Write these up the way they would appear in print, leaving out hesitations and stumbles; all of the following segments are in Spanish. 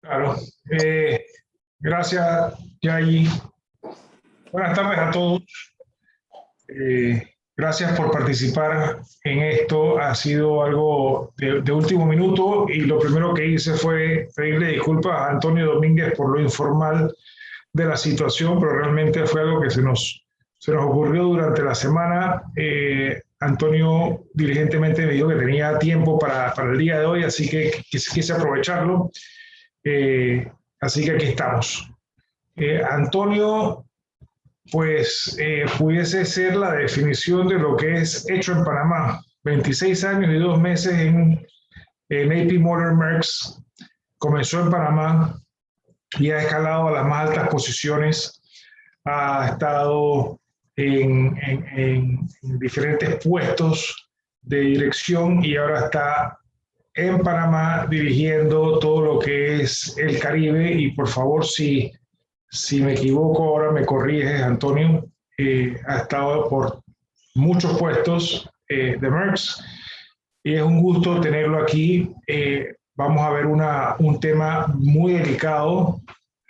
Claro. Gracias, Yayi. Buenas tardes a todos. Gracias por participar en esto. Ha sido algo de último minuto y lo primero que hice fue pedirle disculpas a Antonio Domínguez por lo informal de la situación, pero realmente fue algo que se nos ocurrió durante la semana. Antonio diligentemente me dijo que tenía tiempo para el día de hoy, así que quise aprovecharlo. Así que aquí estamos. Antonio, pues pudiese ser la definición de lo que es hecho en Panamá. 26 años y 2 meses en AP Moller Merckx. Comenzó en Panamá y ha escalado a las más altas posiciones. Ha estado en diferentes puestos de dirección y ahora está en Panamá dirigiendo todo lo que es el Caribe. Y por favor, si me equivoco, ahora me corriges, Antonio. Ha estado por muchos puestos de Merckx y es un gusto tenerlo aquí. Vamos a ver un tema muy delicado.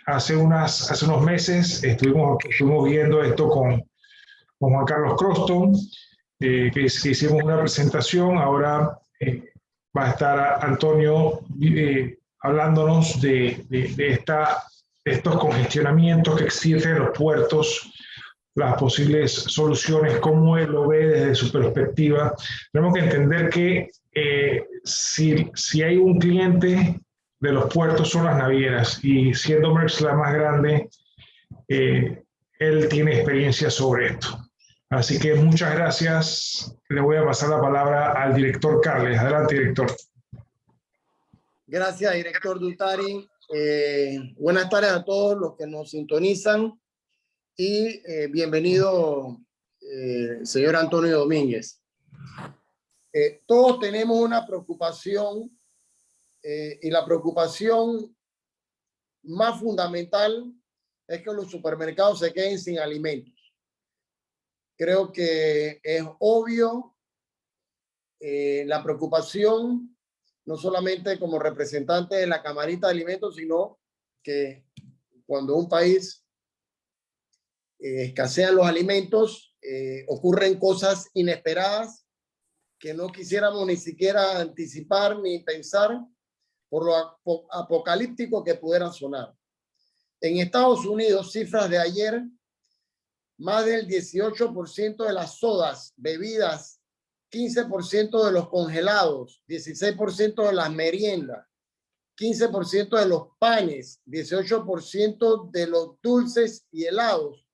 Hace unos meses estuvimos viendo esto con Juan Carlos Croston, que hicimos una presentación. Ahora va a estar Antonio hablándonos de estos congestionamientos que existen en los puertos, las posibles soluciones, cómo él lo ve desde su perspectiva. Tenemos que entender que si hay un cliente de los puertos son las navieras, y siendo Merckx la más grande, él tiene experiencia sobre esto. Así que muchas gracias. Le voy a pasar la palabra al director Carles. Adelante, director. Gracias, director Dultari. Buenas tardes a todos los que nos sintonizan y bienvenido, señor Antonio Domínguez. Todos tenemos una preocupación y la preocupación más fundamental es que los supermercados se queden sin alimentos. Creo que es obvio la preocupación, no solamente como representante de la Camarita de Alimentos, sino que cuando un país escasean los alimentos, ocurren cosas inesperadas que no quisiéramos ni siquiera anticipar ni pensar, por lo apocalíptico que pudieran sonar. En Estados Unidos, cifras de ayer, más del 18% de las sodas, bebidas, 15% de los congelados, 16% de las meriendas, 15% de los panes, 18% de los dulces y helados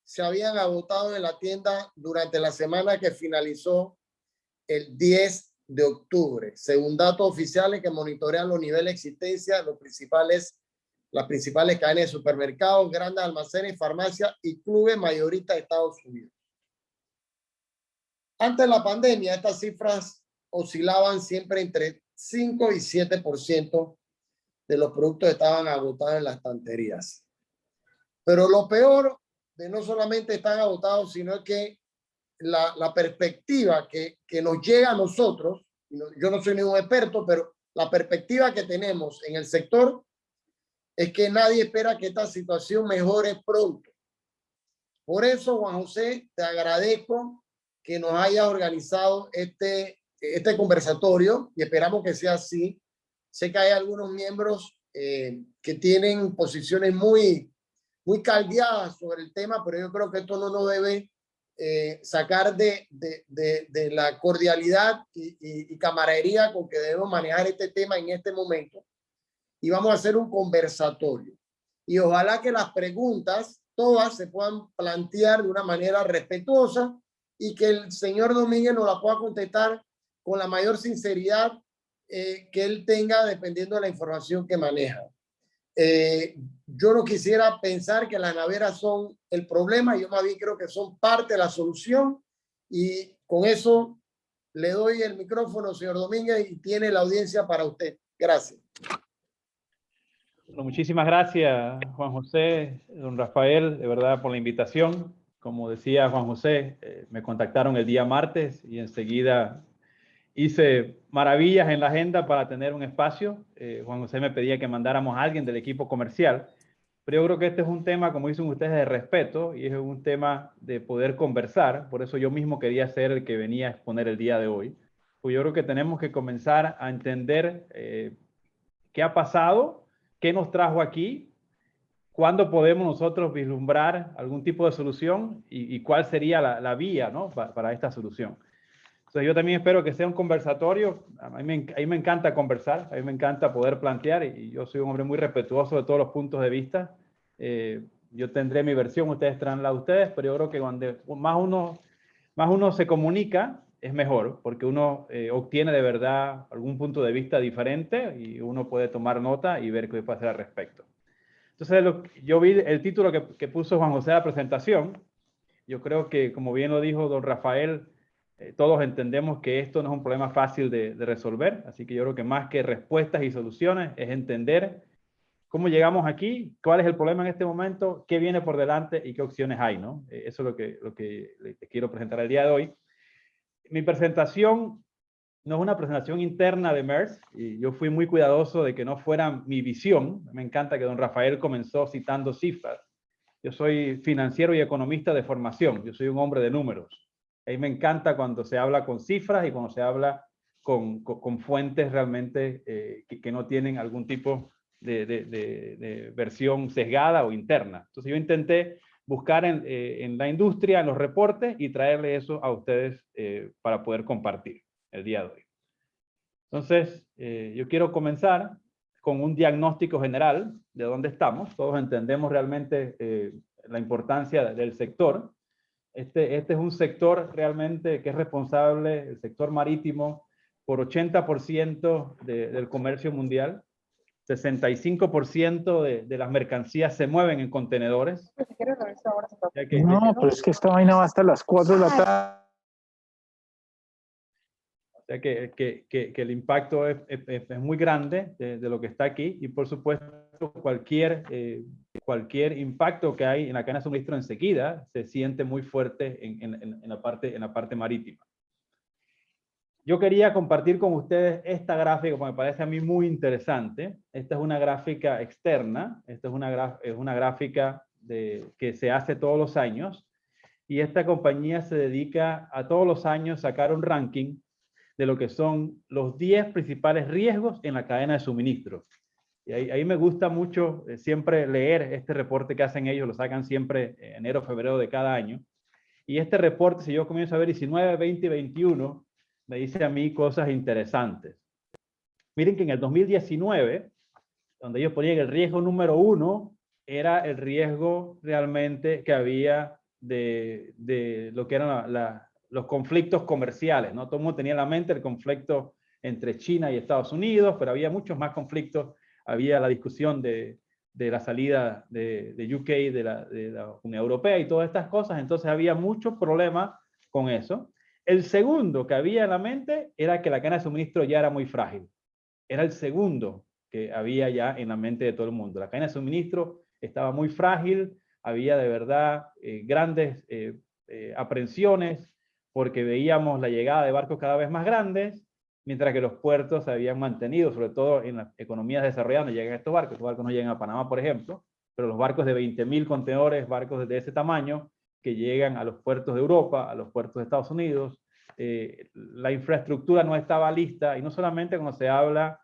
se habían agotado en la tienda durante la semana que finalizó el 10 de octubre, según datos oficiales que monitorean los niveles de existencia de las principales cadenas de supermercados, grandes almacenes, farmacias y clubes mayoristas de Estados Unidos. Antes de la pandemia, estas cifras oscilaban siempre entre 5 y 7% de los productos estaban agotados en las estanterías. Pero lo peor de no solamente están agotados, sino que la perspectiva que nos llega a nosotros, yo no soy ningún experto, pero la perspectiva que tenemos en el sector es que nadie espera que esta situación mejore pronto. Por eso, Juan José, te agradezco que nos hayas organizado este conversatorio y esperamos que sea así. Sé que hay algunos miembros que tienen posiciones muy caldeadas sobre el tema, pero yo creo que esto no nos debe sacar de la cordialidad y camaradería con que debemos manejar este tema en este momento. Y vamos a hacer un conversatorio. Y ojalá que las preguntas todas se puedan plantear de una manera respetuosa y que el señor Domínguez nos la pueda contestar con la mayor sinceridad que él tenga, dependiendo de la información que maneja. Yo no quisiera pensar que las navieras son el problema, yo más bien creo que son parte de la solución, y con eso le doy el micrófono, señor Domínguez, y tiene la audiencia para usted. Gracias. Bueno, muchísimas gracias, Juan José, don Rafael, de verdad, por la invitación. Como decía Juan José, me contactaron el día martes y enseguida hice maravillas en la agenda para tener un espacio. Juan José me pedía que mandáramos a alguien del equipo comercial, pero yo creo que este es un tema, como dicen ustedes, de respeto y es un tema de poder conversar. Por eso yo mismo quería ser el que venía a exponer el día de hoy. Pues yo creo que tenemos que comenzar a entender qué ha pasado, qué nos trajo aquí, cuándo podemos nosotros vislumbrar algún tipo de solución y cuál sería la vía, ¿no? para esta solución. Entonces yo también espero que sea un conversatorio. A mí me encanta conversar, a mí me encanta poder plantear y yo soy un hombre muy respetuoso de todos los puntos de vista. Yo tendré mi versión, ustedes traen la de ustedes, pero yo creo que cuando más uno se comunica es mejor, porque uno obtiene de verdad algún punto de vista diferente y uno puede tomar nota y ver qué puede hacer al respecto. Entonces yo vi el título que puso Juan José a la presentación. Yo creo que, como bien lo dijo don Rafael, todos entendemos que esto no es un problema fácil de resolver, así que yo creo que más que respuestas y soluciones es entender cómo llegamos aquí, cuál es el problema en este momento, qué viene por delante y qué opciones hay, ¿no? Eso es lo que les quiero presentar el día de hoy. Mi presentación no es una presentación interna de MERS y yo fui muy cuidadoso de que no fuera mi visión. Me encanta que don Rafael comenzó citando cifras. Yo soy financiero y economista de formación, yo soy un hombre de números. A mí me encanta cuando se habla con cifras y cuando se habla con fuentes realmente que no tienen algún tipo de versión sesgada o interna. Entonces yo intenté buscar en la industria, en los reportes y traerle eso a ustedes para poder compartir el día de hoy. Entonces, yo quiero comenzar con un diagnóstico general de dónde estamos. Todos entendemos realmente la importancia del sector. Este es un sector realmente que es responsable, el sector marítimo, por 80% del comercio mundial. 65% de las mercancías se mueven en contenedores. No, pero es que esta vaina va hasta las 4 de la tarde. O sea que el impacto es muy grande de lo que está aquí y por supuesto cualquier impacto que hay en la cadena de suministro enseguida se siente muy fuerte en la parte marítima. Yo quería compartir con ustedes esta gráfica porque me parece a mí muy interesante. Esta es una gráfica externa, esta es una gráfica que se hace todos los años y esta compañía se dedica a todos los años sacar un ranking de lo que son los 10 principales riesgos en la cadena de suministro. Y ahí me gusta mucho siempre leer este reporte que hacen ellos, lo sacan siempre en enero, febrero de cada año. Y este reporte, si yo comienzo a ver 19, 20 y 21, me dice a mí cosas interesantes. Miren que en el 2019, donde ellos ponían el riesgo número 1, era el riesgo realmente que había de lo que eran los conflictos comerciales, ¿no? Todo el mundo tenía en la mente el conflicto entre China y Estados Unidos, pero había muchos más conflictos. Había la discusión de la salida de UK de la Unión Europea y todas estas cosas. Entonces había muchos problemas con eso. El segundo que había en la mente era que la cadena de suministro ya era muy frágil. Era el segundo que había ya en la mente de todo el mundo. La cadena de suministro estaba muy frágil, había de verdad grandes aprensiones porque veíamos la llegada de barcos cada vez más grandes, mientras que los puertos se habían mantenido, sobre todo en las economías desarrolladas, no llegan estos barcos no llegan a Panamá, por ejemplo, pero los barcos de 20.000 contenedores, barcos de ese tamaño, que llegan a los puertos de Europa, a los puertos de Estados Unidos, la infraestructura no estaba lista, y no solamente cuando se habla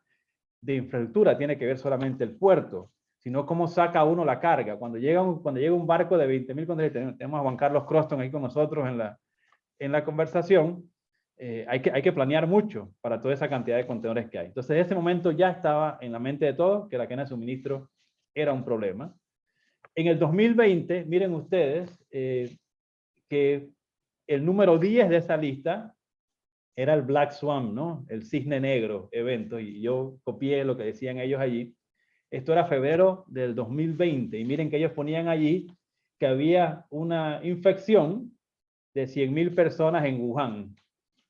de infraestructura tiene que ver solamente el puerto, sino cómo saca uno la carga. Cuando llega un barco de 20.000 contenedores, tenemos a Juan Carlos Croston ahí con nosotros en la conversación, hay que planear mucho para toda esa cantidad de contenedores que hay. Entonces, en ese momento ya estaba en la mente de todos que la cadena de suministro era un problema. En el 2020, miren ustedes que el número 10 de esa lista era el Black Swan, ¿no? El cisne negro evento, y yo copié lo que decían ellos allí. Esto era febrero del 2020, y miren que ellos ponían allí que había una infección de 100.000 personas en Wuhan.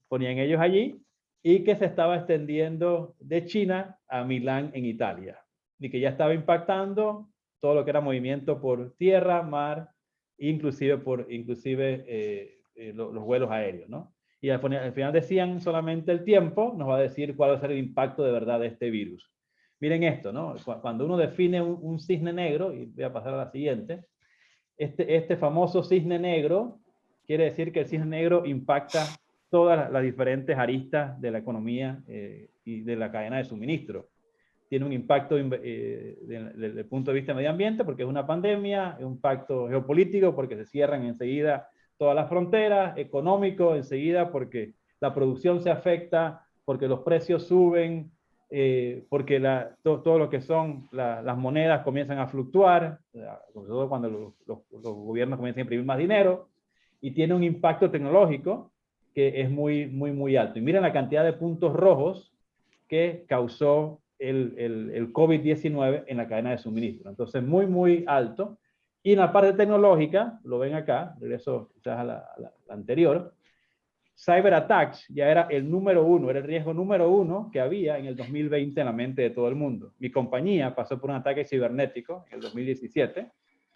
Ponían ellos allí, y que se estaba extendiendo de China a Milán en Italia, y que ya estaba impactando todo lo que era movimiento por tierra, mar, inclusive los vuelos aéreos, ¿no? Y al final decían solamente el tiempo nos va a decir cuál va a ser el impacto de verdad de este virus. Miren esto, ¿no? Cuando uno define un cisne negro, y voy a pasar a la siguiente, este famoso cisne negro quiere decir que el cisne negro impacta todas las diferentes aristas de la economía y de la cadena de suministro. Tiene un impacto desde el punto de vista medio ambiente porque es una pandemia, un impacto geopolítico porque se cierran enseguida todas las fronteras, económico enseguida porque la producción se afecta, porque los precios suben, porque todo lo que son las monedas comienzan a fluctuar, sobre todo cuando los gobiernos comienzan a imprimir más dinero, y tiene un impacto tecnológico que es muy alto. Y miren la cantidad de puntos rojos que causó el COVID-19 en la cadena de suministro. Entonces, muy alto. Y en la parte tecnológica, lo ven acá, regreso quizás a la anterior, cyber attacks ya era el número uno, era el riesgo número uno que había en el 2020 en la mente de todo el mundo. Mi compañía pasó por un ataque cibernético en el 2017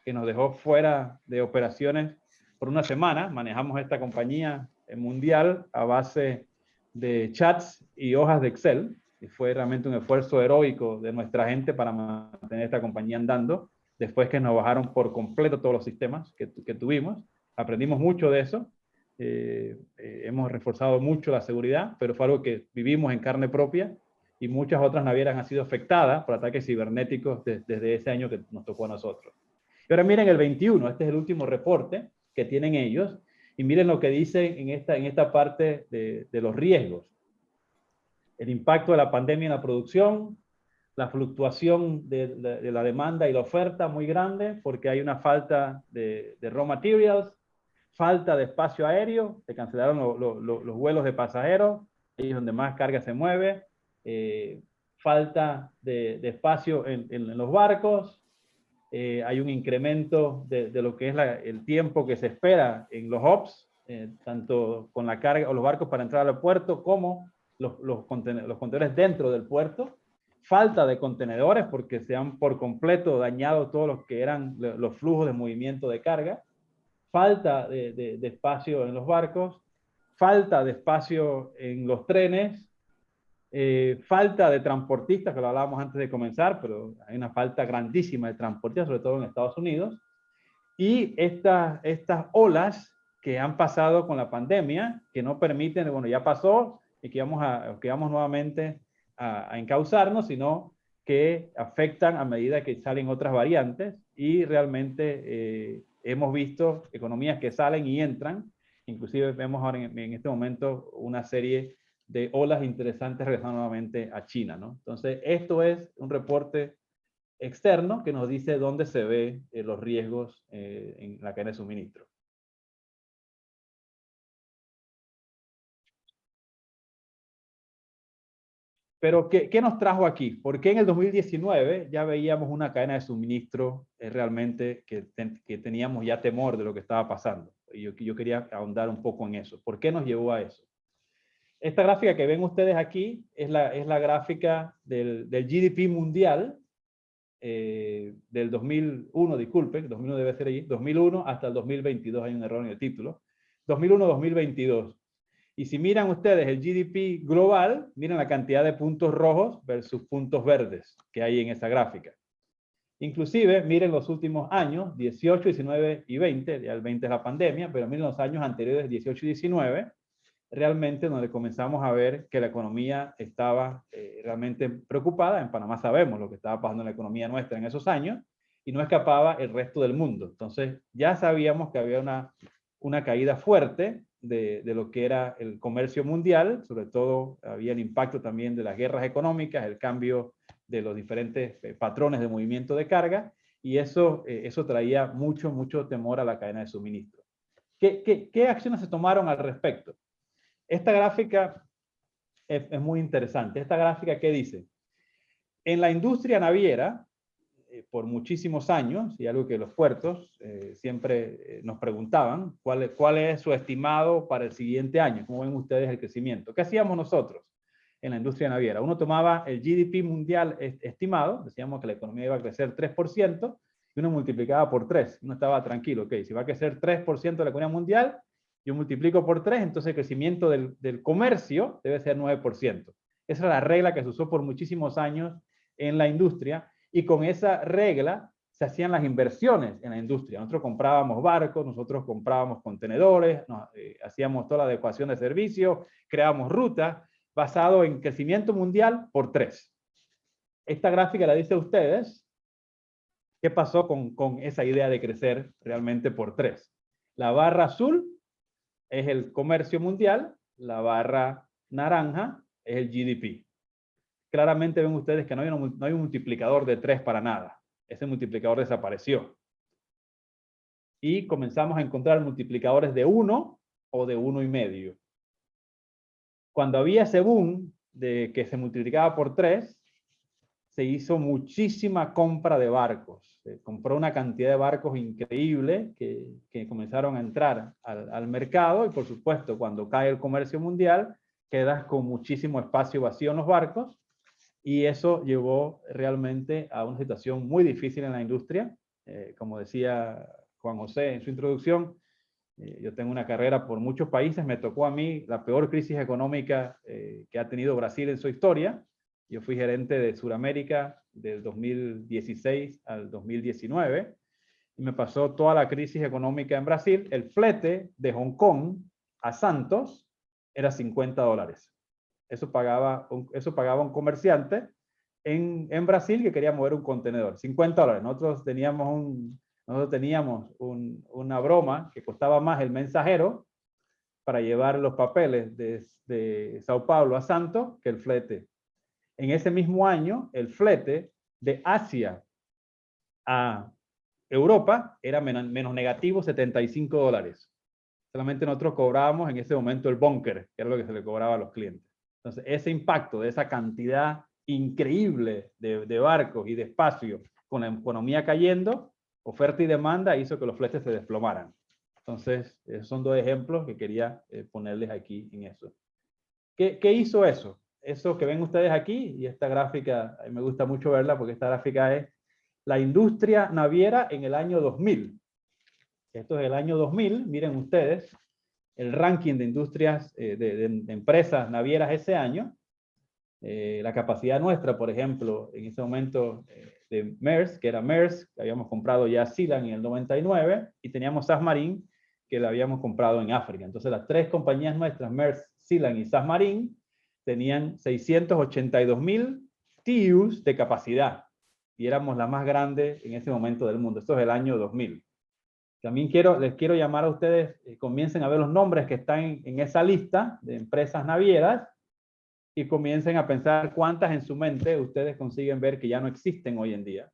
que nos dejó fuera de operaciones por una semana. Manejamos esta compañía mundial a base de chats y hojas de Excel. Y fue realmente un esfuerzo heroico de nuestra gente para mantener esta compañía andando. Después que nos bajaron por completo todos los sistemas que tuvimos, aprendimos mucho de eso. Hemos reforzado mucho la seguridad, pero fue algo que vivimos en carne propia y muchas otras navieras han sido afectadas por ataques cibernéticos desde ese año que nos tocó a nosotros. Y ahora miren el 21, este es el último reporte que tienen ellos, y miren lo que dice en esta parte de los riesgos. El impacto de la pandemia en la producción, la fluctuación de la demanda y la oferta muy grande porque hay una falta de raw materials, falta de espacio aéreo, se cancelaron los vuelos de pasajeros, ahí es donde más carga se mueve, falta de espacio en los barcos, hay un incremento de lo que es el tiempo que se espera en los hubs, tanto con la carga o los barcos para entrar al puerto como los contenedores dentro del puerto. Falta de contenedores porque se han por completo dañado todos los que eran los flujos de movimiento de carga. Falta de espacio en los barcos, falta de espacio en los trenes, falta de transportistas, que lo hablábamos antes de comenzar, pero hay una falta grandísima de transportistas, sobre todo en Estados Unidos, y estas olas que han pasado con la pandemia, que no permiten, bueno, ya pasó, y que vamos nuevamente a encauzarnos, sino que afectan a medida que salen otras variantes, y realmente hemos visto economías que salen y entran, inclusive vemos ahora en este momento una serie de olas interesantes regresando nuevamente a China, ¿no? Entonces, esto es un reporte externo que nos dice dónde se ve los riesgos en la cadena de suministro. Pero, ¿qué nos trajo aquí? ¿Por qué en el 2019 ya veíamos una cadena de suministro realmente que teníamos ya temor de lo que estaba pasando? Y yo quería ahondar un poco en eso. ¿Por qué nos llevó a eso? Esta gráfica que ven ustedes aquí es la gráfica del GDP mundial del 2001, disculpen, 2001 debe ser allí, 2001 hasta el 2022, hay un error en el título, 2001-2022. Y si miran ustedes el GDP global, miren la cantidad de puntos rojos versus puntos verdes que hay en esa gráfica. Inclusive, miren los últimos años, 18, 19 y 20, ya el 20 es la pandemia, pero miren los años anteriores, 18 y 19, realmente donde comenzamos a ver que la economía estaba realmente preocupada. En Panamá sabemos lo que estaba pasando en la economía nuestra en esos años y no escapaba el resto del mundo. Entonces ya sabíamos que había una caída fuerte de lo que era el comercio mundial, sobre todo había el impacto también de las guerras económicas, el cambio de los diferentes patrones de movimiento de carga, y eso traía mucho temor a la cadena de suministro. ¿Qué acciones se tomaron al respecto? Esta gráfica es muy interesante. Esta gráfica, ¿qué dice? En la industria naviera, por muchísimos años, y algo que los puertos siempre nos preguntaban, ¿cuál es su estimado para el siguiente año? ¿Cómo ven ustedes el crecimiento? ¿Qué hacíamos nosotros en la industria naviera? Uno tomaba el GDP mundial estimado, decíamos que la economía iba a crecer 3%, y uno multiplicaba por 3. Uno estaba tranquilo, ok, si va a crecer 3% de la economía mundial, Yo multiplico por 3, entonces el crecimiento del comercio debe ser 9%. Esa es la regla que se usó por muchísimos años en la industria, y con esa regla se hacían las inversiones en la industria. Nosotros comprábamos barcos, nosotros comprábamos contenedores, hacíamos toda la adecuación de servicios, creábamos rutas, basado en crecimiento mundial por 3. Esta gráfica la dice a ustedes qué pasó con esa idea de crecer realmente por 3. La barra azul es el comercio mundial, la barra naranja es el GDP. Claramente ven ustedes que no hay un multiplicador de 3 para nada. Ese multiplicador desapareció. Y comenzamos a encontrar multiplicadores de 1 o de 1,5. Cuando había ese boom de que se multiplicaba por 3, se hizo muchísima compra de barcos. Se compró una cantidad de barcos increíble que comenzaron a entrar al mercado, y por supuesto cuando cae el comercio mundial quedas con muchísimo espacio vacío en los barcos, y eso llevó realmente a una situación muy difícil en la industria. Como decía Juan José en su introducción, yo tengo una carrera por muchos países, me tocó a mí la peor crisis económica que ha tenido Brasil en su historia. Yo fui gerente de Sudamérica del 2016 al 2019 y me pasó toda la crisis económica en Brasil. El flete de Hong Kong a Santos era $50. Eso pagaba un comerciante en Brasil que quería mover un contenedor. $50. Nosotros teníamos una broma que costaba más el mensajero para llevar los papeles de Sao Paulo a Santos que el flete. En ese mismo año, el flete de Asia a Europa era menos negativo $75. Solamente nosotros cobrábamos en ese momento el bunker, que era lo que se le cobraba a los clientes. Entonces, ese impacto de esa cantidad increíble de barcos y de espacio con la economía cayendo, oferta y demanda, hizo que los fletes se desplomaran. Entonces, esos son 2 ejemplos que quería ponerles aquí en eso. ¿Qué hizo eso? Eso que ven ustedes aquí, y esta gráfica, a mí me gusta mucho verla porque esta gráfica es la industria naviera en el año 2000. Esto es el año 2000, miren ustedes, el ranking de industrias, de empresas navieras ese año. La capacidad nuestra, por ejemplo, en ese momento de Maersk, que era Maersk, que habíamos comprado ya Sealand en el 99, y teníamos SAS Marine, que la habíamos comprado en África. Entonces las 3 compañías nuestras, Maersk, Sealand y SAS Marine, tenían 682,000 TEUs de capacidad, y éramos la más grande en ese momento del mundo. Esto es el año 2000. También les quiero llamar a ustedes, comiencen a ver los nombres que están en esa lista de empresas navieras, y comiencen a pensar cuántas en su mente ustedes consiguen ver que ya no existen hoy en día.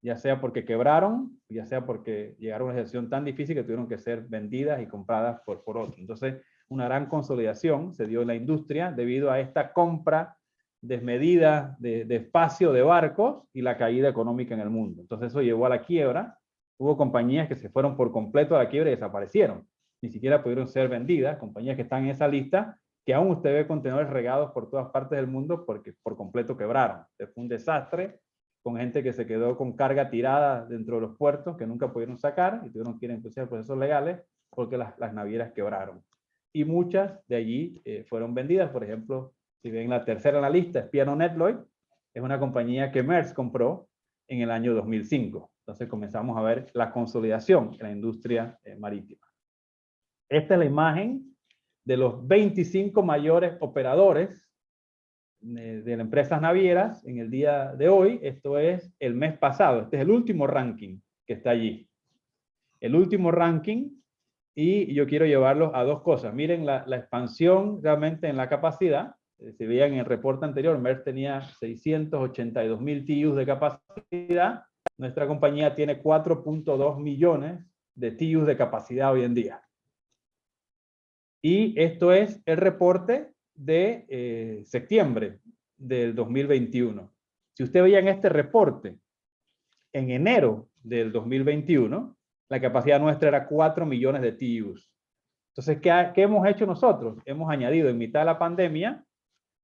Ya sea porque quebraron, ya sea porque llegaron a una situación tan difícil que tuvieron que ser vendidas y compradas por otros. Entonces, una gran consolidación se dio en la industria debido a esta compra desmedida de espacio de barcos y la caída económica en el mundo. Entonces eso llevó a la quiebra. Hubo compañías que se fueron por completo a la quiebra y desaparecieron. Ni siquiera pudieron ser vendidas. Compañías que están en esa lista, que aún usted ve contenedores regados por todas partes del mundo porque por completo quebraron. Fue un desastre, con gente que se quedó con carga tirada dentro de los puertos que nunca pudieron sacar y tuvieron que ir a impulsar procesos legales porque las navieras quebraron. Y muchas de allí fueron vendidas. Por ejemplo, si ven la tercera en la lista, es P&O Nedlloyd, es una compañía que Maersk compró en el año 2005. Entonces comenzamos a ver la consolidación en la industria marítima. Esta es la imagen de los 25 mayores operadores de las empresas navieras en el día de hoy. Esto es el mes pasado. Este es el último ranking que está allí. El último ranking. Y yo quiero llevarlos a 2 cosas. Miren la expansión realmente en la capacidad. Si veían en el reporte anterior, Maersk tenía 682,000 TEUs de capacidad. Nuestra compañía tiene 4.2 millones de TEUs de capacidad hoy en día. Y esto es el reporte de septiembre del 2021. Si usted veía en este reporte, en enero del 2021, la capacidad nuestra era 4 millones de TEUs. Entonces, ¿qué hemos hecho nosotros? Hemos añadido en mitad de la pandemia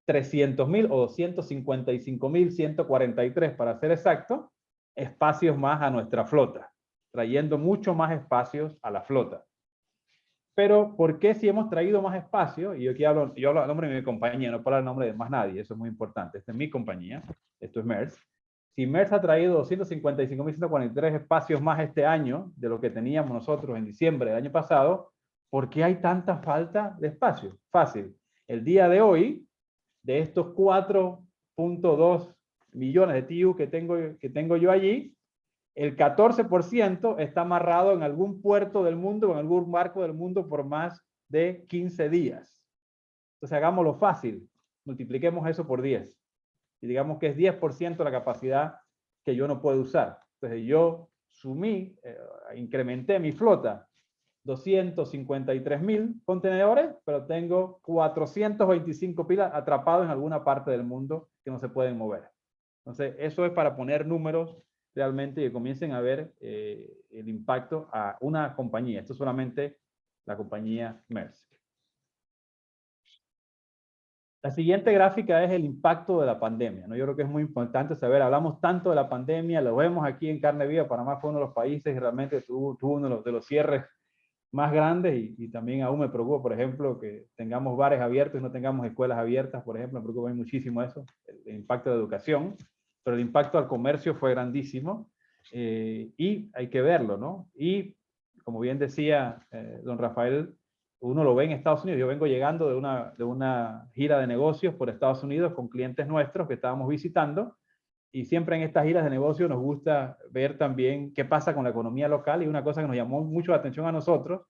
300,000 o 255,143 para ser exacto, espacios más a nuestra flota, trayendo mucho más espacios a la flota. Pero, ¿por qué si hemos traído más espacio? Y yo hablo a nombre de mi compañía, no para el nombre de más nadie, eso es muy importante. Esta es mi compañía, esto es MERS. Si MERS ha traído 255.143 espacios más este año de lo que teníamos nosotros en diciembre del año pasado, ¿por qué hay tanta falta de espacio? Fácil. El día de hoy, de estos 4.2 millones de TIU que tengo yo allí, el 14% está amarrado en algún puerto del mundo o en algún barco del mundo por más de 15 días. Entonces hagámoslo fácil, multipliquemos eso por 10 y digamos que es 10% la capacidad que yo no puedo usar. Entonces yo incrementé mi flota 253.000 contenedores, pero tengo 425 pilas atrapados en alguna parte del mundo que no se pueden mover. Entonces eso es para poner números realmente que comiencen a ver el impacto a una compañía. Esto es solamente la compañía Maersk. La siguiente gráfica es el impacto de la pandemia, ¿no? Yo creo que es muy importante saber, hablamos tanto de la pandemia, lo vemos aquí en carne viva. Panamá fue uno de los países que realmente tuvo uno de los cierres más grandes y también aún me preocupa, por ejemplo, que tengamos bares abiertos y no tengamos escuelas abiertas, por ejemplo, me preocupa muchísimo eso, el impacto de educación. Pero el impacto al comercio fue grandísimo y hay que verlo, ¿no? Y como bien decía don Rafael, uno lo ve en Estados Unidos. Yo vengo llegando de una gira de negocios por Estados Unidos con clientes nuestros que estábamos visitando y siempre en estas giras de negocios nos gusta ver también qué pasa con la economía local y una cosa que nos llamó mucho la atención a nosotros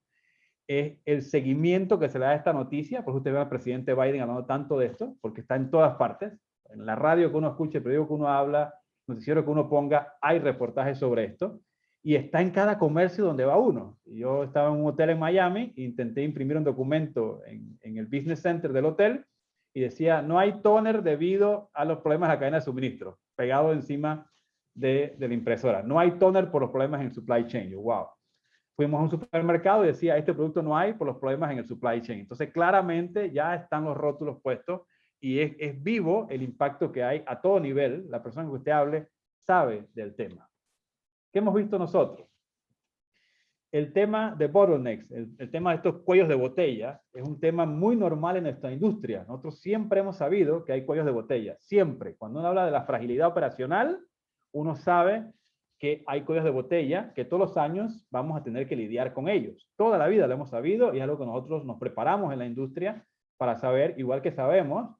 es el seguimiento que se le da a esta noticia. Por eso usted ve al presidente Biden hablando tanto de esto, porque está en todas partes. En la radio que uno escuche, el periódico que uno habla, el noticiero que uno ponga, hay reportajes sobre esto. Y está en cada comercio donde va uno. Yo estaba en un hotel en Miami, intenté imprimir un documento en el business center del hotel y decía, no hay toner debido a los problemas de la cadena de suministro, pegado encima de la impresora. No hay toner por los problemas en el supply chain. Yo, wow. Fuimos a un supermercado y decía, este producto no hay por los problemas en el supply chain. Entonces, claramente ya están los rótulos puestos y es vivo el impacto que hay a todo nivel. La persona que usted hable sabe del tema. ¿Qué hemos visto nosotros? El tema de bottlenecks, el tema de estos cuellos de botella, es un tema muy normal en nuestra industria. Nosotros siempre hemos sabido que hay cuellos de botella. Siempre. Cuando uno habla de la fragilidad operacional, uno sabe que hay cuellos de botella que todos los años vamos a tener que lidiar con ellos. Toda la vida lo hemos sabido y es algo que nosotros nos preparamos en la industria para saber, igual que sabemos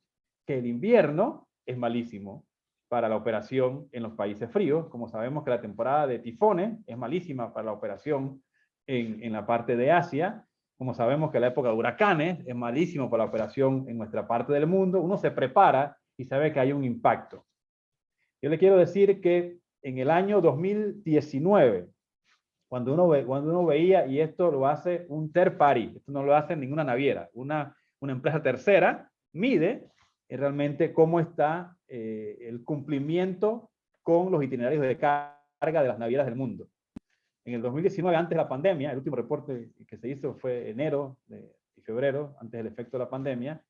que el invierno es malísimo para la operación en los países fríos, como sabemos que la temporada de tifones es malísima para la operación en la parte de Asia, como sabemos que la época de huracanes es malísimo para la operación en nuestra parte del mundo. Uno se prepara y sabe que hay un impacto. Yo le quiero decir que en el año 2019, cuando uno veía, y esto lo hace un third party, esto no lo hace ninguna naviera, una empresa tercera, mide realmente cómo está el cumplimiento con los itinerarios de carga de las navieras del mundo. En el 2019, antes de la pandemia, el último reporte que se hizo fue enero y febrero, antes del efecto de la pandemia,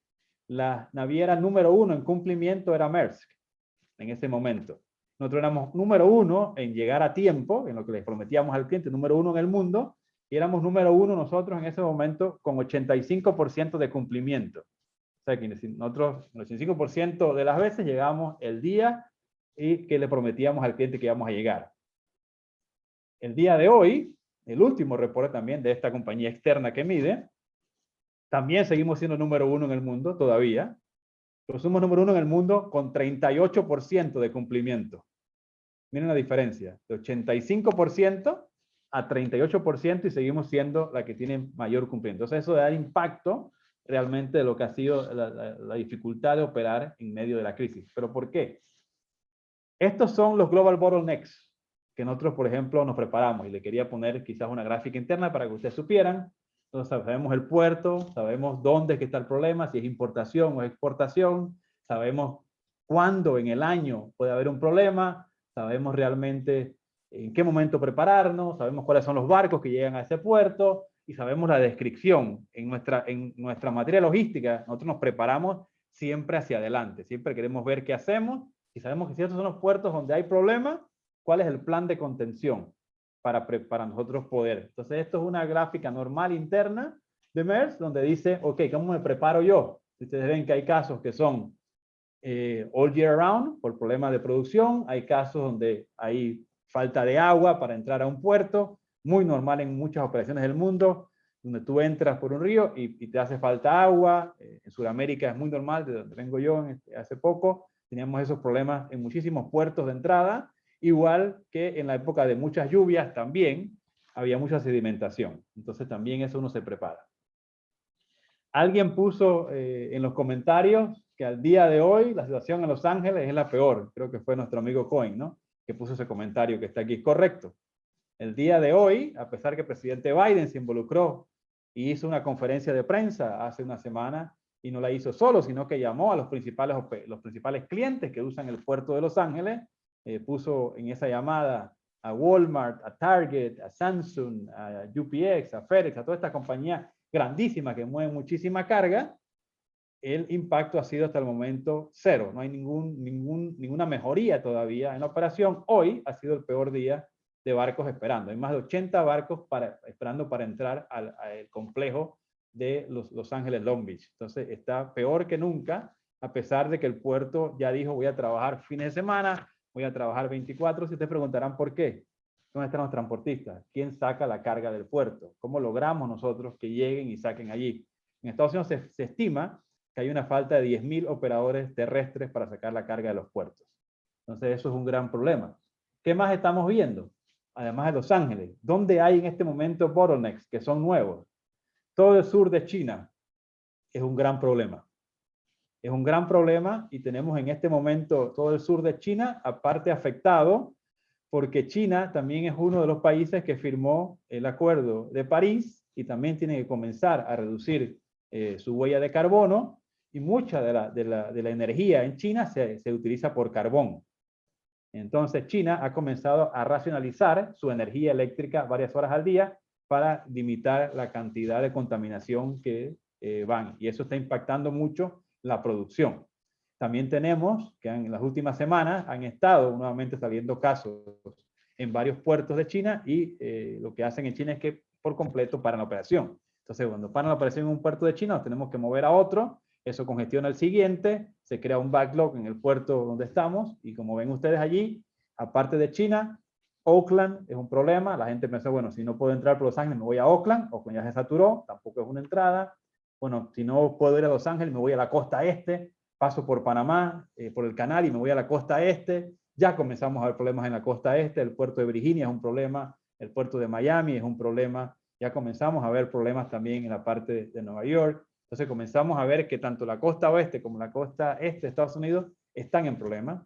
la naviera número 1 en cumplimiento era Maersk en ese momento. Nosotros éramos número 1 en llegar a tiempo, en lo que les prometíamos al cliente, número 1 en el mundo, y éramos número 1 nosotros en ese momento con 85% de cumplimiento. O sea, que nosotros, el 85% de las veces llegamos el día y que le prometíamos al cliente que íbamos a llegar. El día de hoy, el último reporte también de esta compañía externa que mide, también seguimos siendo número 1 en el mundo todavía, pero somos número 1 en el mundo con 38% de cumplimiento. Miren la diferencia, de 85% a 38% y seguimos siendo la que tiene mayor cumplimiento. Entonces eso da impacto realmente de lo que ha sido la dificultad de operar en medio de la crisis. ¿Pero por qué? Estos son los global bottlenecks que nosotros, por ejemplo, nos preparamos y le quería poner quizás una gráfica interna para que ustedes supieran. Entonces sabemos el puerto, sabemos dónde es que está el problema, si es importación o exportación, sabemos cuándo en el año puede haber un problema, sabemos realmente en qué momento prepararnos, sabemos cuáles son los barcos que llegan a ese puerto y sabemos la descripción. En nuestra materia logística, nosotros nos preparamos siempre hacia adelante, siempre queremos ver qué hacemos y sabemos que si estos son los puertos donde hay problemas, cuál es el plan de contención para nosotros poder. Entonces esto es una gráfica normal interna de MERS, donde dice, ok, ¿cómo me preparo yo? Si ustedes ven que hay casos que son all year round por problemas de producción, hay casos donde hay falta de agua para entrar a un puerto, muy normal en muchas operaciones del mundo, donde tú entras por un río y te hace falta agua. En Sudamérica es muy normal, de donde vengo yo hace poco, teníamos esos problemas en muchísimos puertos de entrada, igual que en la época de muchas lluvias también había mucha sedimentación. Entonces también eso uno se prepara. Alguien puso en los comentarios que al día de hoy la situación en Los Ángeles es la peor. Creo que fue nuestro amigo Cohen, ¿no? Que puso ese comentario que está aquí. Correcto. El día de hoy, a pesar que el presidente Biden se involucró y hizo una conferencia de prensa hace una semana, y no la hizo solo, sino que llamó a los principales clientes que usan el puerto de Los Ángeles, puso en esa llamada a Walmart, a Target, a Samsung, a UPS, a FedEx, a toda esta compañía grandísima que mueve muchísima carga. El impacto ha sido hasta el momento cero. No hay ninguna mejoría todavía en la operación. Hoy ha sido el peor día de barcos esperando. Hay más de 80 barcos esperando para entrar al complejo de Los Ángeles Long Beach. Entonces está peor que nunca, a pesar de que el puerto ya dijo voy a trabajar fines de semana, voy a trabajar 24. Si ustedes preguntarán por qué. ¿Dónde están los transportistas? ¿Quién saca la carga del puerto? ¿Cómo logramos nosotros que lleguen y saquen allí? En Estados Unidos se estima que hay una falta de 10.000 operadores terrestres para sacar la carga de los puertos. Entonces eso es un gran problema. ¿Qué más estamos viendo? Además de Los Ángeles, ¿dónde hay en este momento bottlenecks que son nuevos? Todo el sur de China es un gran problema. Es un gran problema y tenemos en este momento todo el sur de China, aparte afectado, porque China también es uno de los países que firmó el Acuerdo de París y también tiene que comenzar a reducir su huella de carbono, y mucha de la energía en China se utiliza por carbón. Entonces China ha comenzado a racionalizar su energía eléctrica varias horas al día para limitar la cantidad de contaminación que van, y eso está impactando mucho la producción. También tenemos que en las últimas semanas han estado nuevamente saliendo casos en varios puertos de China, y lo que hacen en China es que por completo paran la operación. Entonces, cuando paran la operación en un puerto de China, nos tenemos que mover a otro, eso congestiona el siguiente, se crea un backlog en el puerto donde estamos, y como ven ustedes allí, aparte de China, Oakland es un problema. La gente pensó, bueno, si no puedo entrar por Los Ángeles, me voy a Oakland. Oakland ya se saturó, tampoco es una entrada. Bueno, si no puedo ir a Los Ángeles, me voy a la costa este, paso por Panamá, por el canal, y me voy a la costa este. Ya comenzamos a ver problemas en la costa este. El puerto de Virginia es un problema, el puerto de Miami es un problema. Ya comenzamos a ver problemas también en la parte de Nueva York. Entonces comenzamos a ver que tanto la costa oeste como la costa este de Estados Unidos están en problemas.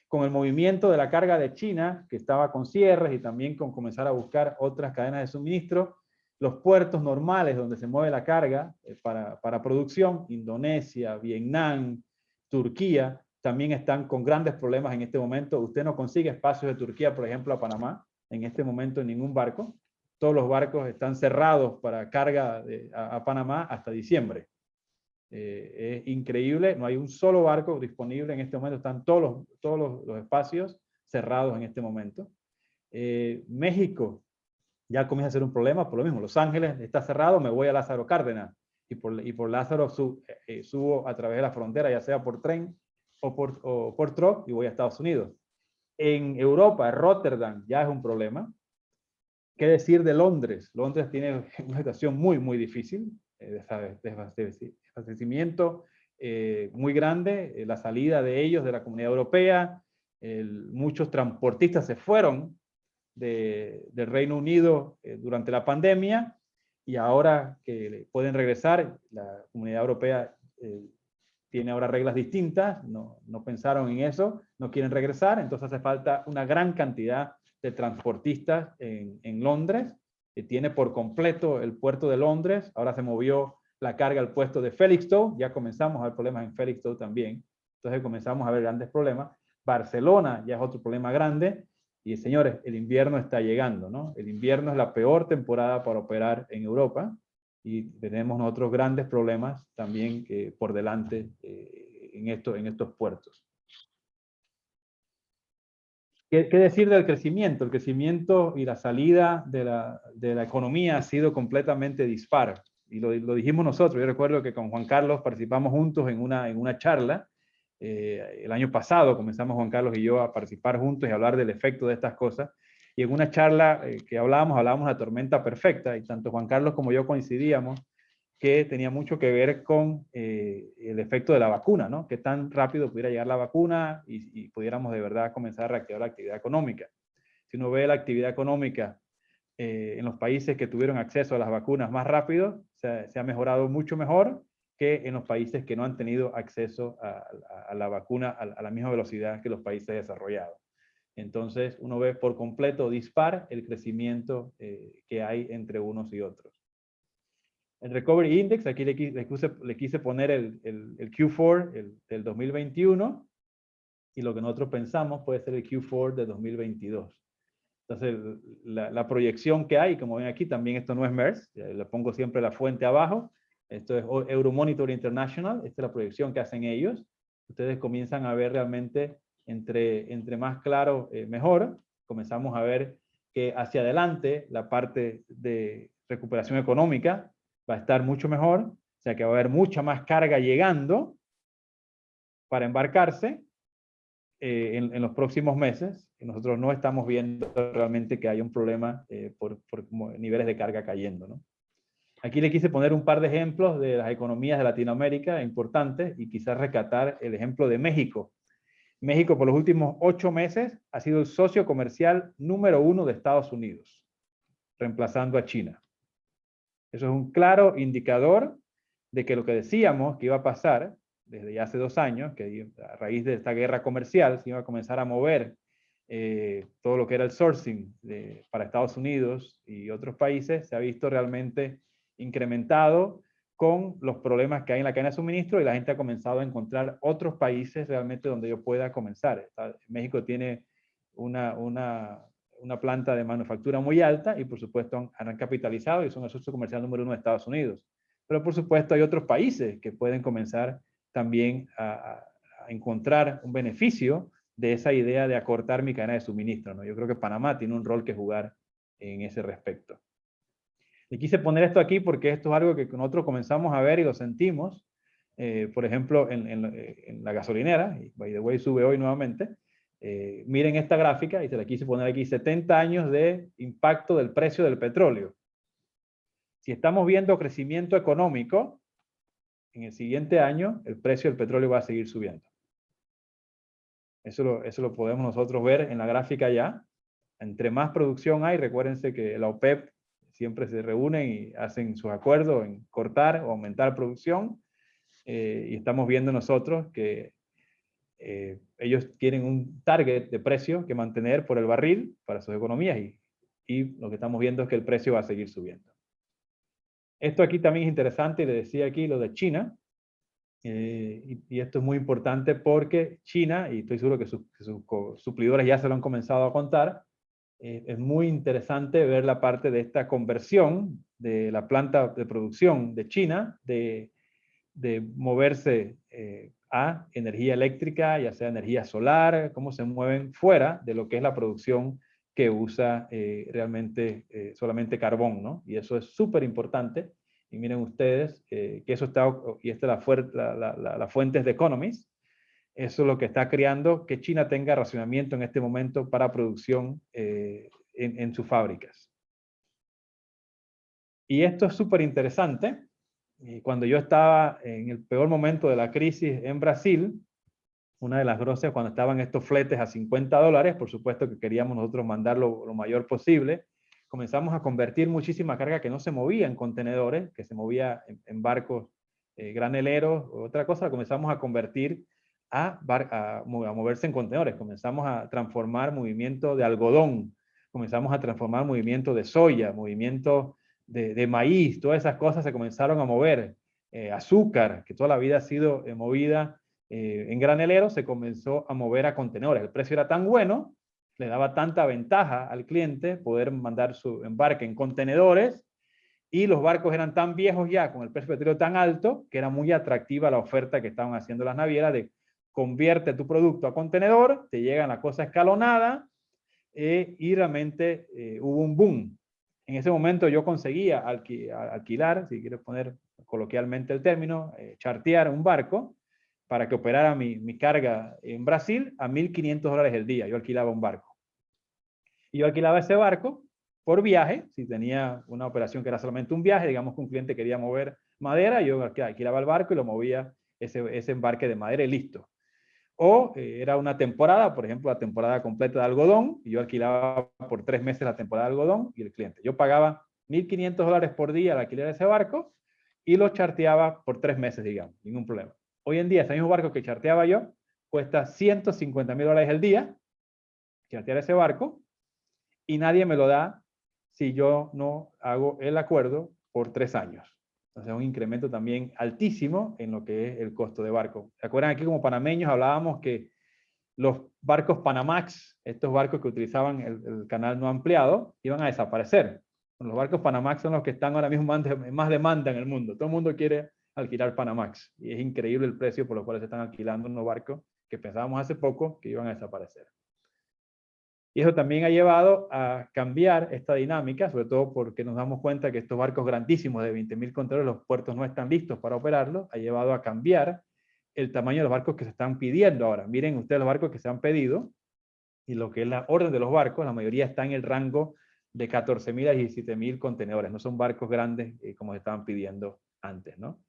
Con el movimiento de la carga de China, que estaba con cierres, y también con comenzar a buscar otras cadenas de suministro, los puertos normales donde se mueve la carga para producción, Indonesia, Vietnam, Turquía, también están con grandes problemas en este momento. Usted no consigue espacios de Turquía, por ejemplo, a Panamá, en este momento en ningún barco. Todos los barcos están cerrados para carga a Panamá hasta diciembre. Es increíble, no hay un solo barco disponible en este momento, están todos los espacios cerrados en este momento. México ya comienza a ser un problema, por lo mismo, Los Ángeles está cerrado, me voy a Lázaro Cárdenas, y por Lázaro subo a través de la frontera, ya sea por tren o por truck, y voy a Estados Unidos. En Europa, Rotterdam ya es un problema. ¿Qué decir de Londres? Londres tiene una situación muy, muy difícil, desabastecimiento muy grande, la salida de ellos de la Comunidad Europea, muchos transportistas se fueron del Reino Unido durante la pandemia, y ahora que pueden regresar, la Comunidad Europea tiene ahora reglas distintas, no pensaron en eso, no quieren regresar, entonces hace falta una gran cantidad de transportistas en Londres. Tiene por completo el puerto de Londres, ahora se movió la carga al puesto de Felixstowe, ya comenzamos a ver problemas en Felixstowe también, entonces comenzamos a ver grandes problemas. Barcelona ya es otro problema grande, y señores, el invierno está llegando, ¿no? El invierno es la peor temporada para operar en Europa, y tenemos nosotros grandes problemas también por delante en estos puertos. ¿Qué decir del crecimiento? El crecimiento y la salida de la economía ha sido completamente dispar. y lo dijimos nosotros. Yo recuerdo que con Juan Carlos participamos juntos en una charla. El año pasado comenzamos Juan Carlos y yo a participar juntos y a hablar del efecto de estas cosas. Y en una charla que hablábamos de la tormenta perfecta, y tanto Juan Carlos como yo coincidíamos que tenía mucho que ver con el efecto de la vacuna, ¿no? Que tan rápido pudiera llegar la vacuna y pudiéramos de verdad comenzar a reactivar la actividad económica. Si uno ve la actividad económica en los países que tuvieron acceso a las vacunas más rápido, se ha mejorado mucho mejor que en los países que no han tenido acceso a la vacuna a la misma velocidad que los países desarrollados. Entonces, uno ve por completo dispar el crecimiento que hay entre unos y otros. El Recovery Index, aquí le quise poner el Q4 del 2021, y lo que nosotros pensamos puede ser el Q4 de 2022. Entonces, la proyección que hay, como ven aquí, también esto no es MERS, le pongo siempre la fuente abajo, esto es Euromonitor International, esta es la proyección que hacen ellos. Ustedes comienzan a ver realmente, entre más claro, mejor. Comenzamos a ver que hacia adelante la parte de recuperación económica va a estar mucho mejor, o sea que va a haber mucha más carga llegando para embarcarse en los próximos meses. Y nosotros no estamos viendo realmente que haya un problema por niveles de carga cayendo, ¿no? Aquí le quise poner un par de ejemplos de las economías de Latinoamérica importantes y quizás rescatar el ejemplo de México. México por los últimos 8 meses ha sido el socio comercial número 1 de Estados Unidos, reemplazando a China. Eso es un claro indicador de que lo que decíamos que iba a pasar desde ya hace 2 años, que a raíz de esta guerra comercial se iba a comenzar a mover todo lo que era el sourcing para Estados Unidos y otros países, se ha visto realmente incrementado con los problemas que hay en la cadena de suministro, y la gente ha comenzado a encontrar otros países realmente donde yo pueda comenzar. México tiene una planta de manufactura muy alta y por supuesto han capitalizado y son el socio comercial número 1 de Estados Unidos. Pero por supuesto hay otros países que pueden comenzar también a encontrar un beneficio de esa idea de acortar mi cadena de suministro, ¿no? Yo creo que Panamá tiene un rol que jugar en ese respecto. Y quise poner esto aquí porque esto es algo que nosotros comenzamos a ver y lo sentimos, por ejemplo, en la gasolinera, y by the way sube hoy nuevamente. Miren esta gráfica, y se la quise poner aquí, 70 años de impacto del precio del petróleo. Si estamos viendo crecimiento económico, en el siguiente año el precio del petróleo va a seguir subiendo. Eso lo podemos nosotros ver en la gráfica ya. Entre más producción hay, recuérdense que la OPEP siempre se reúnen y hacen sus acuerdos en cortar o aumentar producción, y estamos viendo nosotros que ellos tienen un target de precio que mantener por el barril para sus economías, y lo que estamos viendo es que el precio va a seguir subiendo. Esto aquí también es interesante, y le decía aquí lo de China, y esto es muy importante porque China, y estoy seguro que sus suplidores ya se lo han comenzado a contar, es muy interesante ver la parte de esta conversión de la planta de producción de China, de moverse a energía eléctrica, ya sea energía solar, cómo se mueven fuera de lo que es la producción que usa realmente solamente carbón, ¿no? Y eso es súper importante. Y miren ustedes que eso está, y esta es la fuente de Economist. Eso es lo que está creando que China tenga racionamiento en este momento para producción en sus fábricas. Y esto es súper interesante. Cuando yo estaba en el peor momento de la crisis en Brasil, una de las gracias cuando estaban estos fletes a $50, por supuesto que queríamos nosotros mandarlo lo mayor posible, comenzamos a convertir muchísima carga que no se movía en contenedores, que se movía en barcos graneleros, otra cosa, la comenzamos a convertir a moverse en contenedores. Comenzamos a transformar movimiento de algodón, comenzamos a transformar movimiento de soya, movimiento de maíz, todas esas cosas se comenzaron a mover. Azúcar, que toda la vida ha sido movida en granelero, se comenzó a mover a contenedores. El precio era tan bueno, le daba tanta ventaja al cliente poder mandar su embarque en contenedores, y los barcos eran tan viejos ya, con el precio del petróleo tan alto, que era muy atractiva la oferta que estaban haciendo las navieras de convierte tu producto a contenedor, te llegan la cosa escalonada, y realmente hubo un boom En ese momento yo conseguía alquilar, si quieres poner coloquialmente el término, chartear un barco para que operara mi carga en Brasil a $1.500 el día. Yo alquilaba un barco. Y yo alquilaba ese barco por viaje, si tenía una operación que era solamente un viaje, digamos que un cliente quería mover madera, yo alquilaba el barco y lo movía ese embarque de madera y listo. O era una temporada, por ejemplo, la temporada completa de algodón, y yo alquilaba por 3 meses la temporada de algodón y el cliente. Yo pagaba $1.500 por día al alquiler de ese barco y lo charteaba por 3 meses, digamos, ningún problema. Hoy en día, ese mismo barco que charteaba yo cuesta $150.000 el día, chartear ese barco, y nadie me lo da si yo no hago el acuerdo por 3 años. Entonces, un incremento también altísimo en lo que es el costo de barco. ¿Se acuerdan? Aquí como panameños hablábamos que los barcos Panamax, estos barcos que utilizaban el canal no ampliado, iban a desaparecer. Los barcos Panamax son los que están ahora mismo más demanda en el mundo. Todo el mundo quiere alquilar Panamax. Y es increíble el precio por los cuales se están alquilando unos barcos que pensábamos hace poco que iban a desaparecer. Y eso también ha llevado a cambiar esta dinámica, sobre todo porque nos damos cuenta que estos barcos grandísimos de 20.000 contenedores, los puertos no están listos para operarlos, ha llevado a cambiar el tamaño de los barcos que se están pidiendo ahora. Miren ustedes los barcos que se han pedido y lo que es la orden de los barcos, la mayoría está en el rango de 14.000 a 17.000 contenedores. No son barcos grandes como se estaban pidiendo antes, ¿no?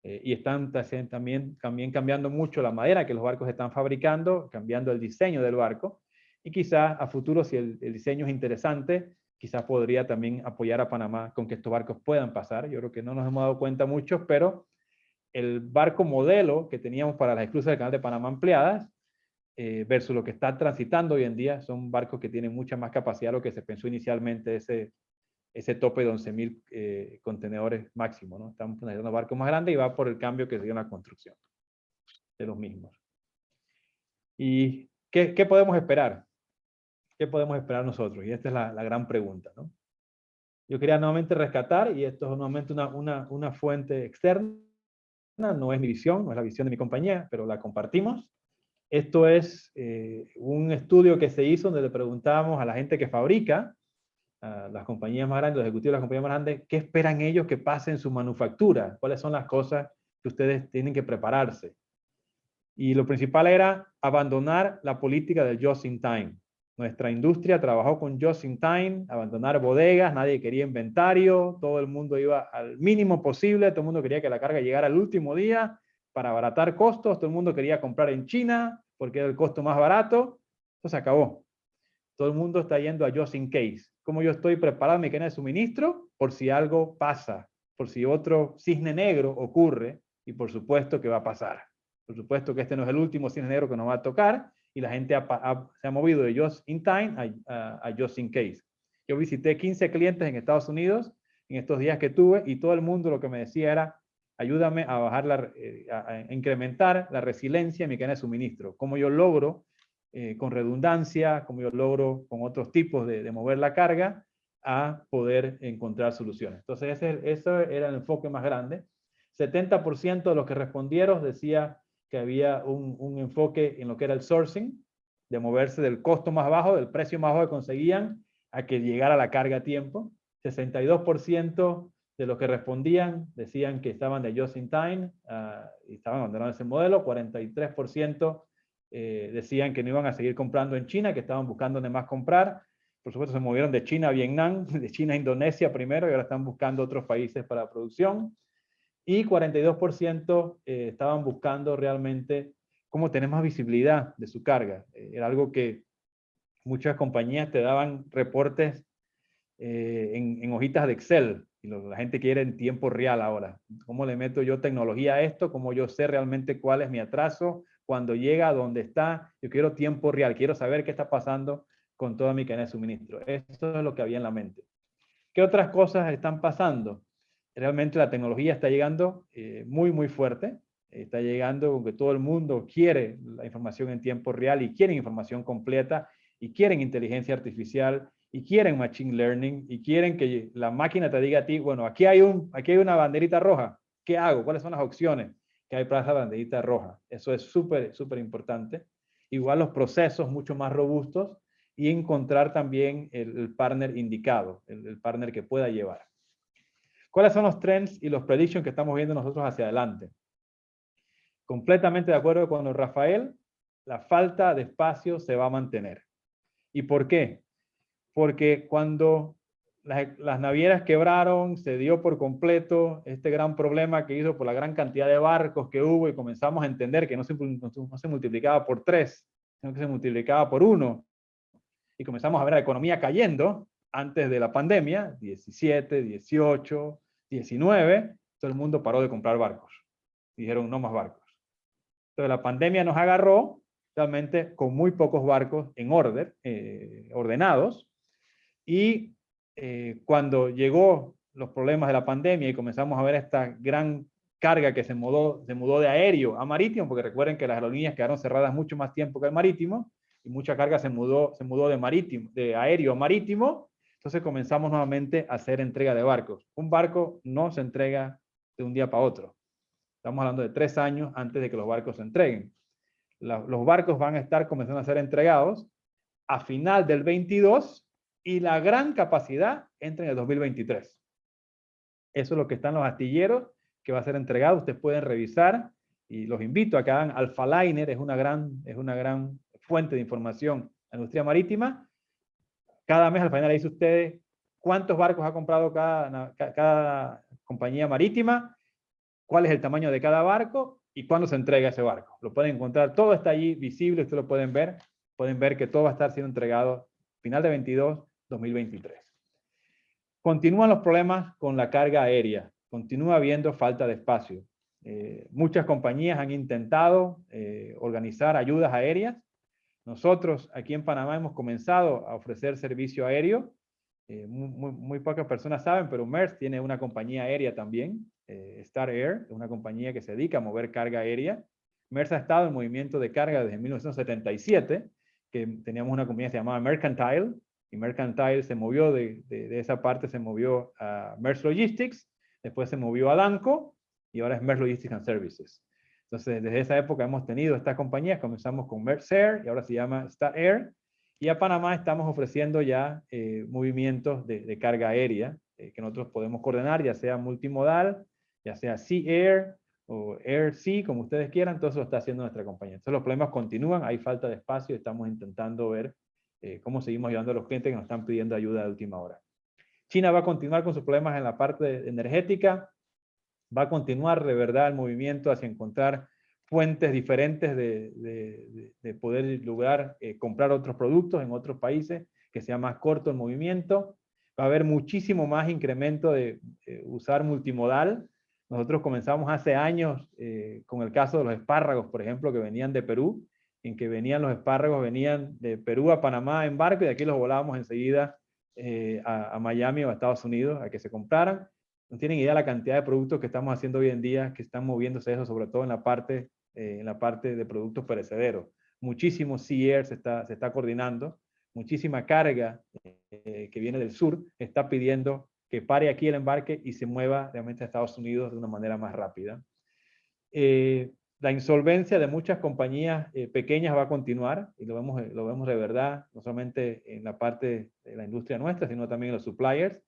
Y están también cambiando mucho la madera que los barcos están fabricando, cambiando el diseño del barco. Y quizás a futuro, si el diseño es interesante, quizás podría también apoyar a Panamá con que estos barcos puedan pasar. Yo creo que no nos hemos dado cuenta mucho, pero el barco modelo que teníamos para las esclusas del Canal de Panamá ampliadas versus lo que está transitando hoy en día son barcos que tienen mucha más capacidad de lo que se pensó inicialmente ese tope de 11.000 contenedores máximo, ¿no? Estamos necesitando barcos más grandes y va por el cambio que se dio en la construcción de los mismos. ¿Y qué podemos esperar? ¿Qué podemos esperar nosotros? Y esta es la gran pregunta, ¿no? Yo quería nuevamente rescatar, y esto es nuevamente una fuente externa, no es mi visión, no es la visión de mi compañía, pero la compartimos. Esto es un estudio que se hizo donde le preguntábamos a la gente que fabrica, a las compañías más grandes, los ejecutivos de las compañías más grandes, ¿qué esperan ellos que pase en su manufactura? ¿Cuáles son las cosas que ustedes tienen que prepararse? Y lo principal era abandonar la política del just in time. Nuestra industria trabajó con just in time, abandonar bodegas, nadie quería inventario, todo el mundo iba al mínimo posible, todo el mundo quería que la carga llegara al último día para abaratar costos, todo el mundo quería comprar en China porque era el costo más barato. Eso se acabó. Todo el mundo está yendo a just in case. ¿Cómo yo estoy preparado en mi cadena de suministro? Por si algo pasa, por si otro cisne negro ocurre, y por supuesto que va a pasar. Por supuesto que este no es el último cisne negro que nos va a tocar, y la gente se ha movido de just in time a just in case. Yo visité 15 clientes en Estados Unidos en estos días que tuve, y todo el mundo lo que me decía era, ayúdame a bajar a incrementar la resiliencia en mi cadena de suministro. ¿Cómo yo logro con redundancia, cómo yo logro con otros tipos de mover la carga a poder encontrar soluciones? Entonces ese era el enfoque más grande. 70% de los que respondieron decía que había un enfoque en lo que era el sourcing, de moverse del costo más bajo, del precio más bajo que conseguían, a que llegara la carga a tiempo. 62% de los que respondían decían que estaban de just in time y estaban abandonando ese modelo. 43% decían que no iban a seguir comprando en China, que estaban buscando dónde más comprar. Por supuesto, se movieron de China a Vietnam, de China a Indonesia primero, y ahora están buscando otros países para producción. Y 42% estaban buscando realmente cómo tener más visibilidad de su carga. Era algo que muchas compañías te daban reportes en hojitas de Excel, y la gente quiere en tiempo real ahora. ¿Cómo le meto yo tecnología a esto? ¿Cómo yo sé realmente cuál es mi atraso? Cuando llega a dónde está, yo quiero tiempo real, quiero saber qué está pasando con toda mi cadena de suministro. Eso es lo que había en la mente. ¿Qué otras cosas están pasando? Realmente la tecnología está llegando muy, muy fuerte. Está llegando con que todo el mundo quiere la información en tiempo real y quieren información completa y quieren inteligencia artificial y quieren machine learning y quieren que la máquina te diga a ti, bueno, aquí hay una banderita roja. ¿Qué hago? ¿Cuáles son las opciones que hay para esa banderita roja? Eso es súper, súper importante. Igual los procesos mucho más robustos y encontrar también el partner indicado, el partner que pueda llevar. ¿Cuáles son los trends y los predictions que estamos viendo nosotros hacia adelante? Completamente de acuerdo con Rafael, la falta de espacio se va a mantener. ¿Y por qué? Porque cuando las navieras quebraron, se dio por completo este gran problema que hizo por la gran cantidad de barcos que hubo y comenzamos a entender que no se multiplicaba por 3, sino que se multiplicaba por 1. Y comenzamos a ver la economía cayendo antes de la pandemia, 17, 18, 19, todo el mundo paró de comprar barcos. Dijeron, no más barcos. Entonces la pandemia nos agarró realmente con muy pocos barcos en ordenados, y cuando llegó los problemas de la pandemia y comenzamos a ver esta gran carga que se mudó de aéreo a marítimo, porque recuerden que las aerolíneas quedaron cerradas mucho más tiempo que el marítimo, y mucha carga se mudó de aéreo a marítimo, entonces comenzamos nuevamente a hacer entrega de barcos. Un barco no se entrega de un día para otro. Estamos hablando de 3 años antes de que los barcos se entreguen. Los barcos van a estar comenzando a ser entregados a final del 22 y la gran capacidad entra en el 2023. Eso es lo que están los astilleros que va a ser entregado. Ustedes pueden revisar y los invito a que hagan Alphaliner, es una gran fuente de información en la industria marítima. Cada mes Alphaliner le dice a ustedes cuántos barcos ha comprado cada compañía marítima, cuál es el tamaño de cada barco y cuándo se entrega ese barco. Lo pueden encontrar, todo está allí visible, ustedes lo pueden ver que todo va a estar siendo entregado final de 22, 2023. Continúan los problemas con la carga aérea, continúa habiendo falta de espacio. Muchas compañías han intentado organizar ayudas aéreas. Nosotros aquí en Panamá hemos comenzado a ofrecer servicio aéreo. Muy pocas personas saben, pero Maersk tiene una compañía aérea también, Star Air, una compañía que se dedica a mover carga aérea. Maersk ha estado en movimiento de carga desde 1977, que teníamos una compañía que se llamaba Mercantile, y Mercantile se movió de esa parte, se movió a Maersk Logistics, después se movió a Danco, y ahora es Maersk Logistics and Services. Entonces, desde esa época hemos tenido estas compañías, comenzamos con Maersk Air, y ahora se llama Star Air, y a Panamá estamos ofreciendo ya movimientos de carga aérea que nosotros podemos coordinar, ya sea multimodal, ya sea Sea Air o Air Sea, como ustedes quieran, todo eso lo está haciendo nuestra compañía. Entonces los problemas continúan, hay falta de espacio, estamos intentando ver cómo seguimos ayudando a los clientes que nos están pidiendo ayuda de última hora. China va a continuar con sus problemas en la parte energética, va a continuar de verdad el movimiento hacia encontrar fuentes diferentes de poder lograr comprar otros productos en otros países, que sea más corto el movimiento. Va a haber muchísimo más incremento de usar multimodal. Nosotros comenzamos hace años con el caso de los espárragos, por ejemplo, que venían de Perú, en que los espárragos venían de Perú a Panamá en barco y de aquí los volábamos enseguida a Miami o a Estados Unidos a que se compraran. No tienen idea la cantidad de productos que estamos haciendo hoy en día que están moviéndose eso, sobre todo en la parte de productos perecederos. Muchísimo Sea Air se está coordinando, muchísima carga que viene del sur está pidiendo que pare aquí el embarque y se mueva realmente a Estados Unidos de una manera más rápida. La insolvencia de muchas compañías pequeñas va a continuar, y lo vemos de verdad, no solamente en la parte de la industria nuestra, sino también en los suppliers.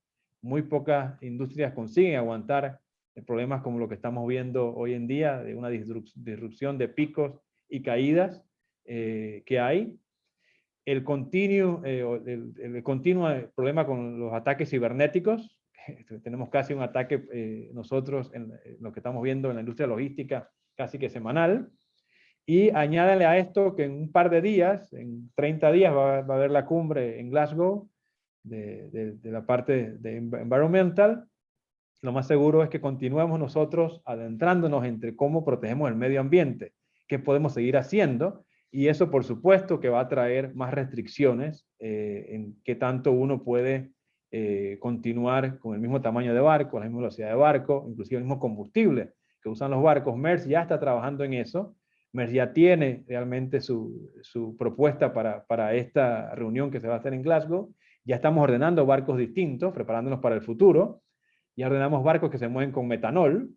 Muy pocas industrias consiguen aguantar problemas como lo que estamos viendo hoy en día, de una disrupción de picos y caídas que hay. El continuo problema con los ataques cibernéticos. Tenemos casi un ataque nosotros en lo que estamos viendo en la industria logística casi que semanal. Y añádale a esto que en un par de días, en 30 días, va a haber la cumbre en Glasgow de la parte de environmental. Lo más seguro es que continuemos nosotros adentrándonos entre cómo protegemos el medio ambiente, qué podemos seguir haciendo, y eso por supuesto que va a traer más restricciones en qué tanto uno puede continuar con el mismo tamaño de barco, la misma velocidad de barco, inclusive el mismo combustible que usan los barcos. Maersk ya está trabajando en eso. Maersk ya tiene realmente su propuesta para esta reunión que se va a hacer en Glasgow. Ya estamos ordenando barcos distintos, preparándonos para el futuro. Ya ordenamos barcos que se mueven con metanol,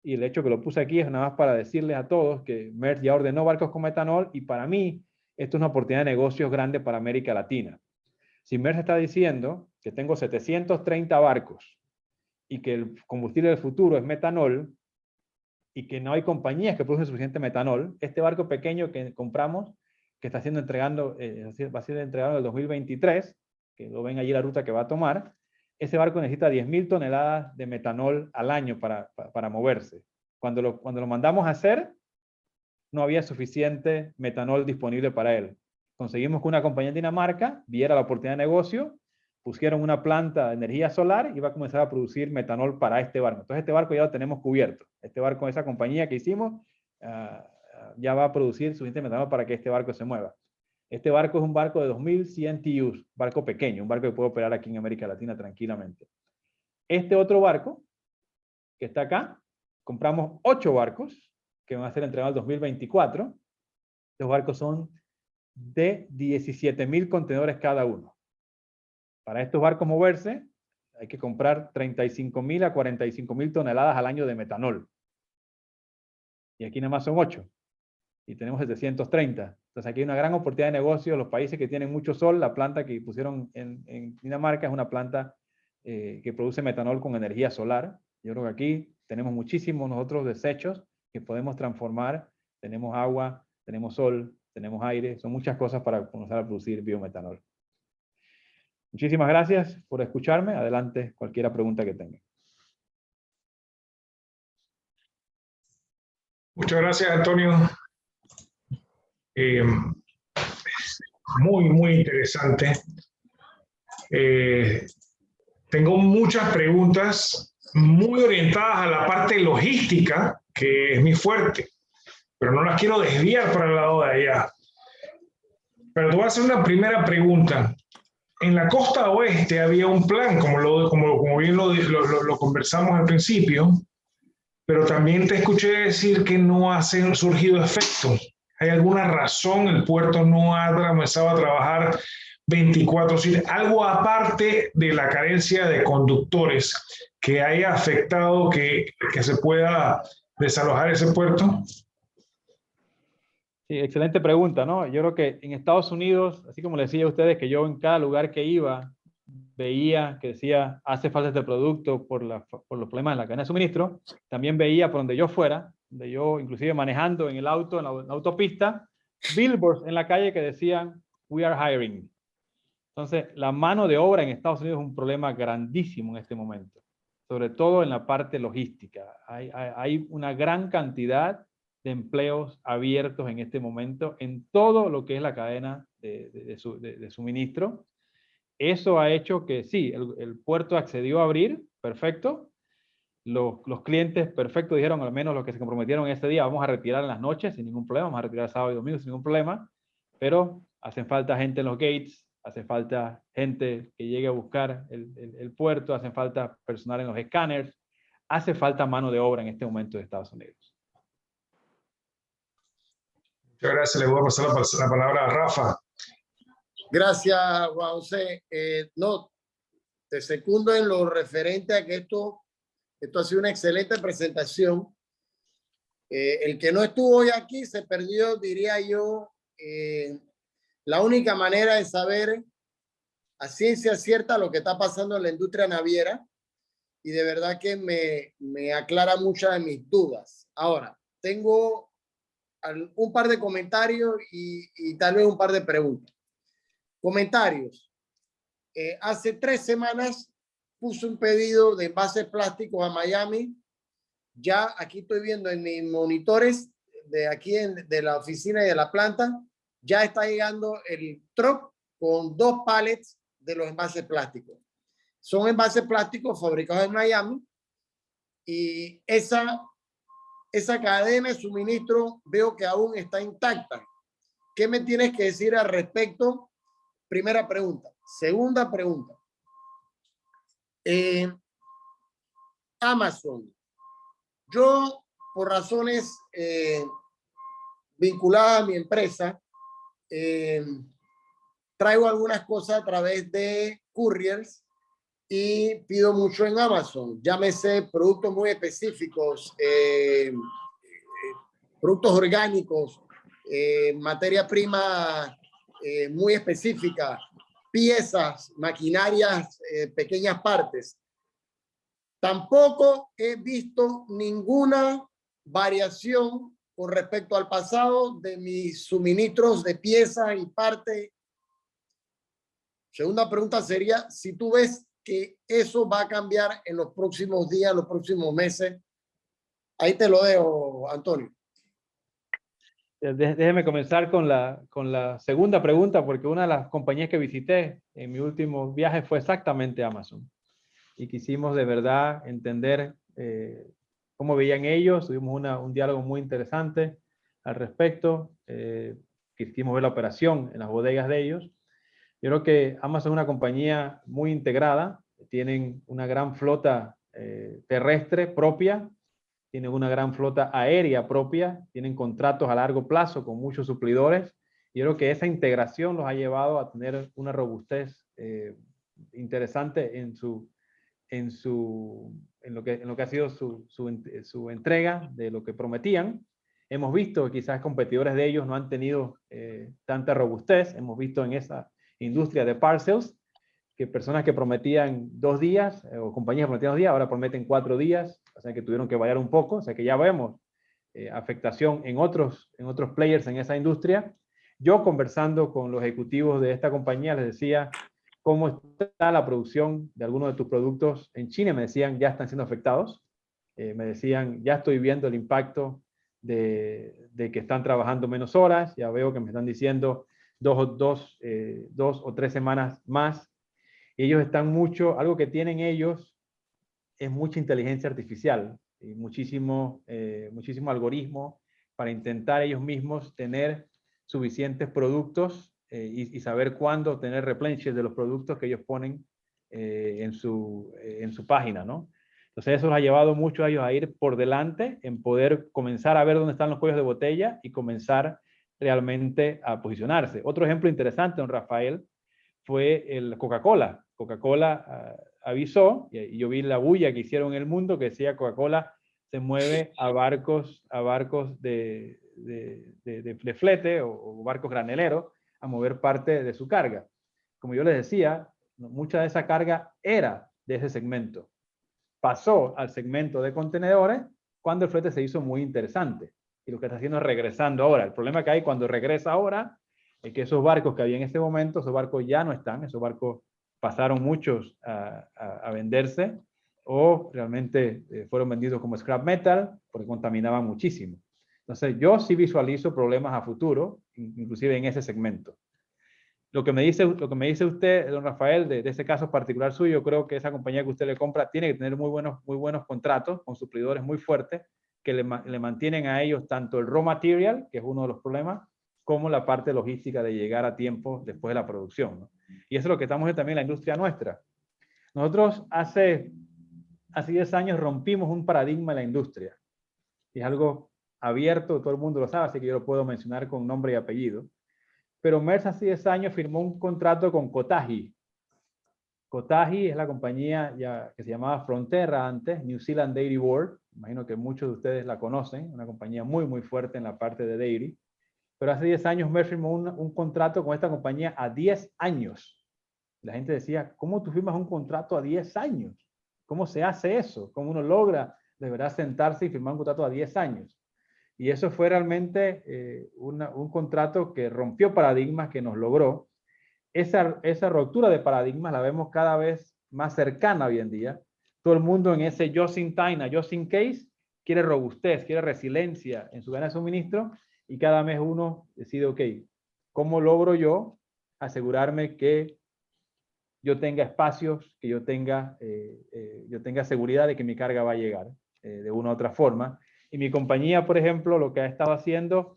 y el hecho que lo puse aquí es nada más para decirles a todos que Maersk ya ordenó barcos con metanol, y para mí esto es una oportunidad de negocios grande para América Latina. Si Maersk está diciendo que tengo 730 barcos y que el combustible del futuro es metanol y que no hay compañías que producen suficiente metanol, este barco pequeño que compramos, que está siendo entregando, va a ser entregado en el 2023, que lo ven allí la ruta que va a tomar, ese barco necesita 10.000 toneladas de metanol al año para moverse. Cuando lo mandamos a hacer, no había suficiente metanol disponible para él. Conseguimos que una compañía en Dinamarca viera la oportunidad de negocio, pusieron una planta de energía solar y va a comenzar a producir metanol para este barco. Entonces este barco ya lo tenemos cubierto. Este barco, esa compañía que hicimos, ya va a producir suficiente metanol para que este barco se mueva. Este barco es un barco de 2.100 TEUs, barco pequeño, un barco que puede operar aquí en América Latina tranquilamente. Este otro barco, que está acá, compramos 8 barcos, que van a ser entregados en 2024. Los barcos son de 17.000 contenedores cada uno. Para estos barcos moverse, hay que comprar 35.000 a 45.000 toneladas al año de metanol. Y aquí nada más son 8. Y tenemos 730. Entonces aquí hay una gran oportunidad de negocio. Los países que tienen mucho sol, la planta que pusieron en Dinamarca es una planta que produce metanol con energía solar. Yo creo que aquí tenemos muchísimos nosotros desechos que podemos transformar. Tenemos agua, tenemos sol, tenemos aire. Son muchas cosas para comenzar a producir biometanol. Muchísimas gracias por escucharme. Adelante, cualquier pregunta que tengan. Muchas gracias, Antonio. Muy interesante. Tengo muchas preguntas muy orientadas a la parte logística, que es mi fuerte, pero no las quiero desviar para el lado de allá. Pero te voy a hacer una primera pregunta. En la costa oeste había un plan, como bien lo conversamos al principio, pero también te escuché decir que no han surgido efectos. ¿Hay alguna razón? ¿El puerto no ha comenzado a trabajar 24/7? ¿Algo aparte de la carencia de conductores que haya afectado que se pueda desalojar ese puerto? Sí, excelente pregunta, ¿no? Yo creo que en Estados Unidos, así como les decía a ustedes, que yo en cada lugar que iba, veía que decía, hace falta este producto por los problemas en la cadena de suministro, también veía por donde yo fuera, donde yo inclusive manejando en el auto, en la autopista, billboards en la calle que decían, we are hiring. Entonces, la mano de obra en Estados Unidos es un problema grandísimo en este momento, sobre todo en la parte logística. Hay una gran cantidad de empleos abiertos en este momento en todo lo que es la cadena de suministro. Eso ha hecho que sí, el puerto accedió a abrir, perfecto. Los clientes, perfecto, dijeron al menos los que se comprometieron ese día, vamos a retirar en las noches sin ningún problema, vamos a retirar sábado y domingo sin ningún problema, pero hacen falta gente en los gates, hace falta gente que llegue a buscar el puerto, hacen falta personal en los escáneres, hace falta mano de obra en este momento de Estados Unidos. Muchas gracias, le voy a pasar la palabra a Rafa. Gracias, Juan José. No, te secundo en lo referente a que esto ha sido una excelente presentación. El que no estuvo hoy aquí se perdió, diría yo, la única manera de saber a ciencia cierta lo que está pasando en la industria naviera, y de verdad que me aclara muchas de mis dudas. Ahora, tengo un par de comentarios y tal vez un par de preguntas. Comentarios. Hace 3 semanas puse un pedido de envases plásticos a Miami. Ya aquí estoy viendo en mis monitores de aquí de la oficina y de la planta, ya está llegando el truck con 2 pallets de los envases plásticos. Son envases plásticos fabricados en Miami y esa cadena de suministro veo que aún está intacta. ¿Qué me tienes que decir al respecto? Primera pregunta. Segunda pregunta. Amazon. Yo, por razones vinculadas a mi empresa, traigo algunas cosas a través de couriers y pido mucho en Amazon. Llámese productos muy específicos, productos orgánicos, materia prima muy específica, piezas, maquinarias, pequeñas partes. Tampoco he visto ninguna variación con respecto al pasado de mis suministros de piezas y partes. Segunda pregunta sería si tú ves que eso va a cambiar en los próximos días, los próximos meses. Ahí te lo dejo, Antonio. Déjeme comenzar con la segunda pregunta, porque una de las compañías que visité en mi último viaje fue exactamente Amazon. Y quisimos de verdad entender cómo veían ellos. Tuvimos un diálogo muy interesante al respecto. Quisimos ver la operación en las bodegas de ellos. Yo creo que Amazon es una compañía muy integrada. Tienen una gran flota terrestre propia. Tienen una gran flota aérea propia, tienen contratos a largo plazo con muchos suplidores. Y yo creo que esa integración los ha llevado a tener una robustez interesante en lo que ha sido su entrega de lo que prometían. Hemos visto que quizás competidores de ellos no han tenido tanta robustez. Hemos visto en esa industria de parcels que personas que prometían 2 días o compañías que prometían 2 días ahora prometen 4 días, o sea que tuvieron que variar un poco, o sea que ya vemos afectación en otros players en esa industria. Yo conversando con los ejecutivos de esta compañía les decía cómo está la producción de algunos de tus productos en China. Me decían ya están siendo afectados. Me decían ya estoy viendo el impacto de que están trabajando menos horas. Ya veo que me están diciendo 2 o 3 semanas más. Ellos están algo que tienen ellos es mucha inteligencia artificial y muchísimo algoritmo para intentar ellos mismos tener suficientes productos y saber cuándo tener replenishes de los productos que ellos ponen en su página, ¿no? Entonces eso los ha llevado mucho a ellos a ir por delante en poder comenzar a ver dónde están los cuellos de botella y comenzar realmente a posicionarse. Otro ejemplo interesante, don Rafael, fue el Coca-Cola. Coca-Cola avisó, y yo vi la bulla que hicieron en el mundo, que decía Coca-Cola se mueve a barcos de flete o barcos graneleros a mover parte de su carga. Como yo les decía, mucha de esa carga era de ese segmento. Pasó al segmento de contenedores cuando el flete se hizo muy interesante. Y lo que está haciendo es regresando ahora. El problema que hay cuando regresa ahora es que esos barcos que había en ese momento, esos barcos ya no están, esos barcos pasaron muchos a venderse o realmente fueron vendidos como scrap metal porque contaminaban muchísimo. Entonces yo sí visualizo problemas a futuro, inclusive en ese segmento. Lo que me dice usted, don Rafael, de ese caso particular suyo, creo que esa compañía que usted le compra tiene que tener muy buenos contratos con suplidores muy fuertes que le mantienen a ellos tanto el raw material, que es uno de los problemas, como la parte logística de llegar a tiempo después de la producción, ¿no? Y eso es lo que estamos viendo también en la industria nuestra. Nosotros hace 10 años rompimos un paradigma en la industria. Y es algo abierto, todo el mundo lo sabe, así que yo lo puedo mencionar con nombre y apellido. Pero Maersk hace 10 años firmó un contrato con Kotahi. Kotahi es la compañía que se llamaba Frontera antes, New Zealand Dairy Board. Imagino que muchos de ustedes la conocen, una compañía muy, muy fuerte en la parte de dairy. Pero hace 10 años Maersk firmó un contrato con esta compañía a 10 años. La gente decía, ¿cómo tú firmas un contrato a 10 años? ¿Cómo se hace eso? ¿Cómo uno logra de verdad sentarse y firmar un contrato a 10 años? Y eso fue realmente un contrato que rompió paradigmas, que nos logró. Esa ruptura de paradigmas la vemos cada vez más cercana hoy en día. Todo el mundo en ese just in time a just in case quiere robustez, quiere resiliencia en su cadena de suministro, y cada mes uno decide, ok, ¿cómo logro yo asegurarme que yo tenga espacios, que yo tenga seguridad de que mi carga va a llegar de una u otra forma? Y mi compañía, por ejemplo, lo que ha estado haciendo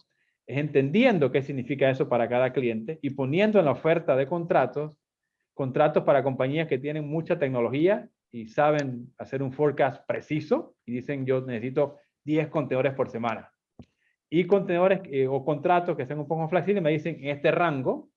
es entendiendo qué significa eso para cada cliente y poniendo en la oferta de contratos para compañías que tienen mucha tecnología y saben hacer un forecast preciso y dicen yo necesito 10 contenedores por semana. Y contenedores o contratos que sean un poco más flexibles me dicen en este rango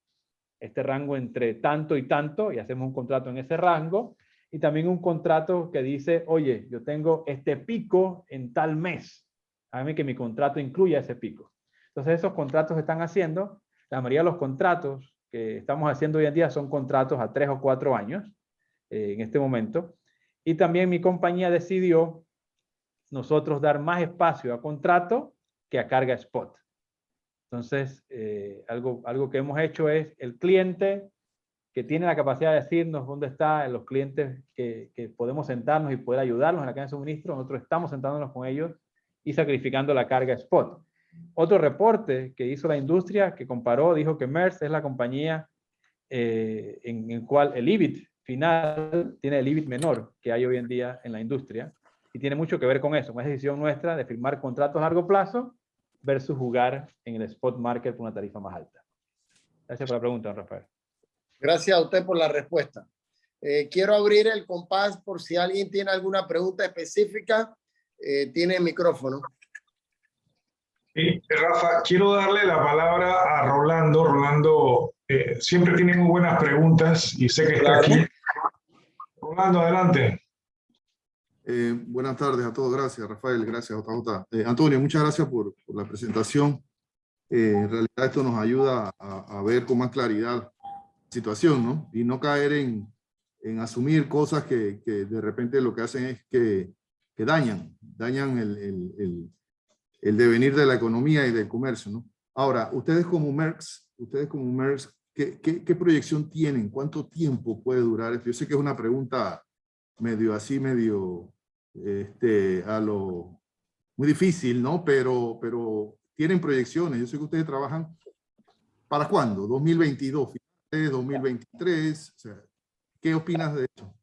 entre tanto y tanto, y hacemos un contrato en ese rango. Y también un contrato que dice, oye, yo tengo este pico en tal mes. Hágame que mi contrato incluya ese pico. Entonces esos contratos se están haciendo. La mayoría de los contratos que estamos haciendo hoy en día son contratos a 3 o 4 años en este momento. Y también mi compañía decidió nosotros dar más espacio a contrato que a carga spot. Entonces, algo que hemos hecho es el cliente que tiene la capacidad de decirnos dónde están los clientes que podemos sentarnos y poder ayudarlos en la cadena de suministro. Nosotros estamos sentándonos con ellos y sacrificando la carga spot. Otro reporte que hizo la industria que comparó, dijo que Maersk es la compañía en el cual el EBIT final tiene el EBIT menor que hay hoy en día en la industria, y tiene mucho que ver con eso, una decisión nuestra de firmar contratos a largo plazo versus jugar en el spot market por una tarifa más alta. Gracias por la pregunta, don Rafael. Gracias a usted por la respuesta. Quiero abrir el compás por si alguien tiene alguna pregunta específica. Tiene micrófono. Sí, Rafa, quiero darle la palabra a Rolando. Rolando siempre tiene muy buenas preguntas y sé que está aquí. Rolando, adelante. Buenas tardes a todos. Gracias, Rafael. Gracias, JJ. Antonio, muchas gracias por la presentación. En realidad esto nos ayuda a ver con más claridad la situación, ¿no? Y no caer en asumir cosas que de repente lo que hacen es que dañan el devenir de la economía y del comercio, ¿no? Ahora, ustedes como Maersk, ¿qué proyección tienen? ¿Cuánto tiempo puede durar esto? Yo sé que es una pregunta medio muy difícil, ¿no? Pero tienen proyecciones. Yo sé que ustedes trabajan. ¿Para cuándo? ¿2022? ¿2023? O sea, ¿qué opinas de eso?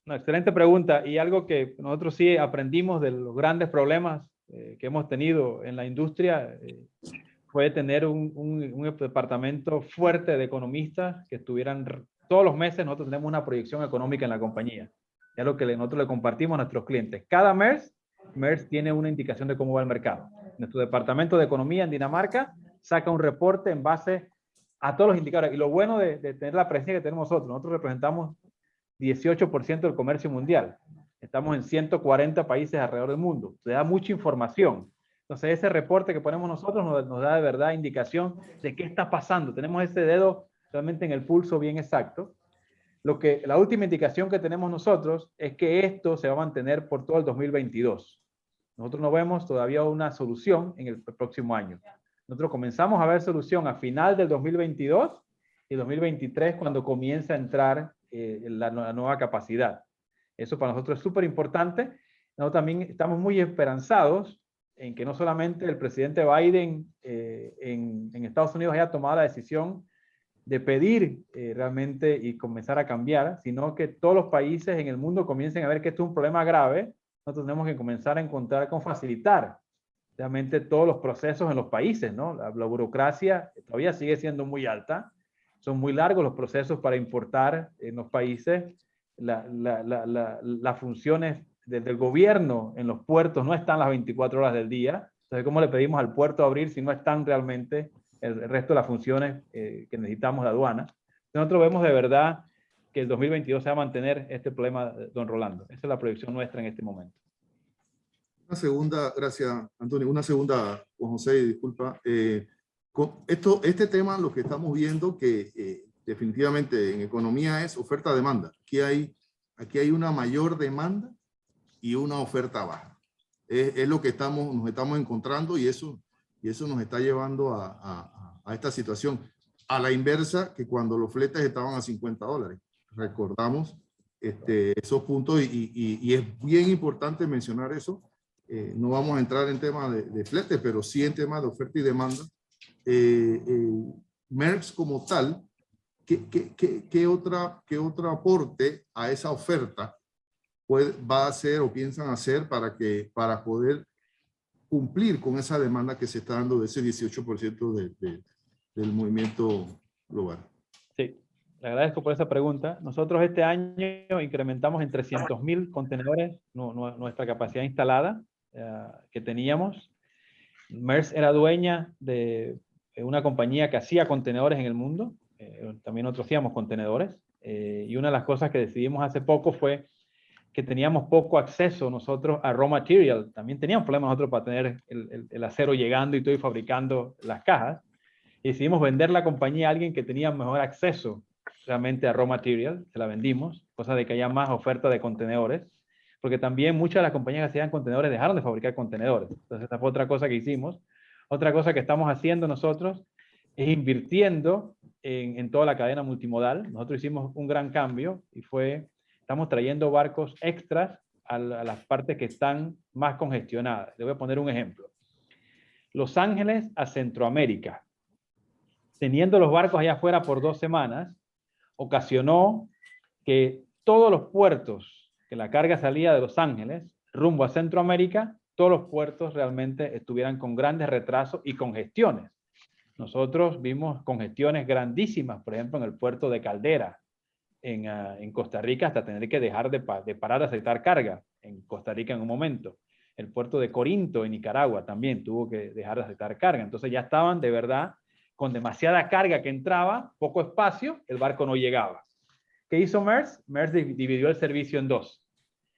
Una excelente pregunta, y algo que nosotros sí aprendimos de los grandes problemas que hemos tenido en la industria fue tener un departamento fuerte de economistas que estuvieran todos los meses. Nosotros tenemos una proyección económica en la compañía. Es lo que nosotros le compartimos a nuestros clientes. Cada mes, Maersk tiene una indicación de cómo va el mercado. Nuestro departamento de economía en Dinamarca saca un reporte en base a todos los indicadores. Y lo bueno de tener la presencia que tenemos nosotros representamos 18% del comercio mundial. Estamos en 140 países alrededor del mundo. Se da mucha información. Entonces, ese reporte que ponemos nosotros nos da de verdad indicación de qué está pasando. Tenemos ese dedo realmente en el pulso bien exacto. La última indicación que tenemos nosotros es que esto se va a mantener por todo el 2022. Nosotros no vemos todavía una solución en el próximo año. Nosotros comenzamos a ver solución a final del 2022 y 2023 cuando comienza a entrar la nueva capacidad. Eso para nosotros es súper importante. Nosotros también estamos muy esperanzados en que no solamente el presidente Biden en Estados Unidos haya tomado la decisión de pedir realmente y comenzar a cambiar, sino que todos los países en el mundo comiencen a ver que esto es un problema grave. Nosotros tenemos que comenzar a encontrar cómo facilitar realmente todos los procesos en los países, ¿no? La burocracia todavía sigue siendo muy alta. Son muy largos los procesos para importar en los países. Las funciones del gobierno en los puertos no están las 24 horas del día. Entonces, ¿cómo le pedimos al puerto abrir si no están realmente el resto de las funciones que necesitamos de aduana? Nosotros vemos de verdad que el 2022 se va a mantener este problema, don Rolando. Esa es la proyección nuestra en este momento. Una segunda, gracias Antonio, una segunda, Juan José, disculpa. Este tema lo que estamos viendo que definitivamente en economía es oferta-demanda. Aquí hay una mayor demanda y una oferta baja. Es lo que nos estamos encontrando y eso nos está llevando a esta situación. A la inversa que cuando los fletes estaban a $50. Recordamos esos puntos y es bien importante mencionar eso. No vamos a entrar en temas de fletes, pero sí en temas de oferta y demanda. Maersk como tal, ¿qué otro aporte a esa oferta va a hacer o piensan hacer para poder cumplir con esa demanda que se está dando de ese 18% del movimiento global? Sí, le agradezco por esa pregunta. Nosotros este año incrementamos en 300,000 contenedores nuestra capacidad instalada que teníamos. Maersk era dueña de una compañía que hacía contenedores en el mundo. También nosotros hacíamos contenedores. Y una de las cosas que decidimos hace poco fue que teníamos poco acceso nosotros a raw material. También teníamos problemas nosotros para tener el acero llegando y todo y fabricando las cajas. Y decidimos vender la compañía a alguien que tenía mejor acceso realmente a raw material. Se la vendimos, cosa de que haya más oferta de contenedores. Porque también muchas de las compañías que hacían contenedores dejaron de fabricar contenedores. Entonces, esta fue otra cosa que hicimos. Otra cosa que estamos haciendo nosotros es invirtiendo en toda la cadena multimodal. Nosotros hicimos un gran cambio y estamos trayendo barcos extras a las partes que están más congestionadas. Le voy a poner un ejemplo. Los Ángeles a Centroamérica. Teniendo los barcos allá afuera por 2 semanas, ocasionó que todos los puertos que la carga salía de Los Ángeles rumbo a Centroamérica, todos los puertos realmente estuvieran con grandes retrasos y congestiones. Nosotros vimos congestiones grandísimas, por ejemplo, en el puerto de Caldera, en Costa Rica, hasta tener que dejar de parar de aceptar carga en Costa Rica en un momento. El puerto de Corinto, en Nicaragua, también tuvo que dejar de aceptar carga. Entonces ya estaban de verdad con demasiada carga que entraba, poco espacio, el barco no llegaba. ¿Qué hizo Maersk? Maersk dividió el servicio en 2.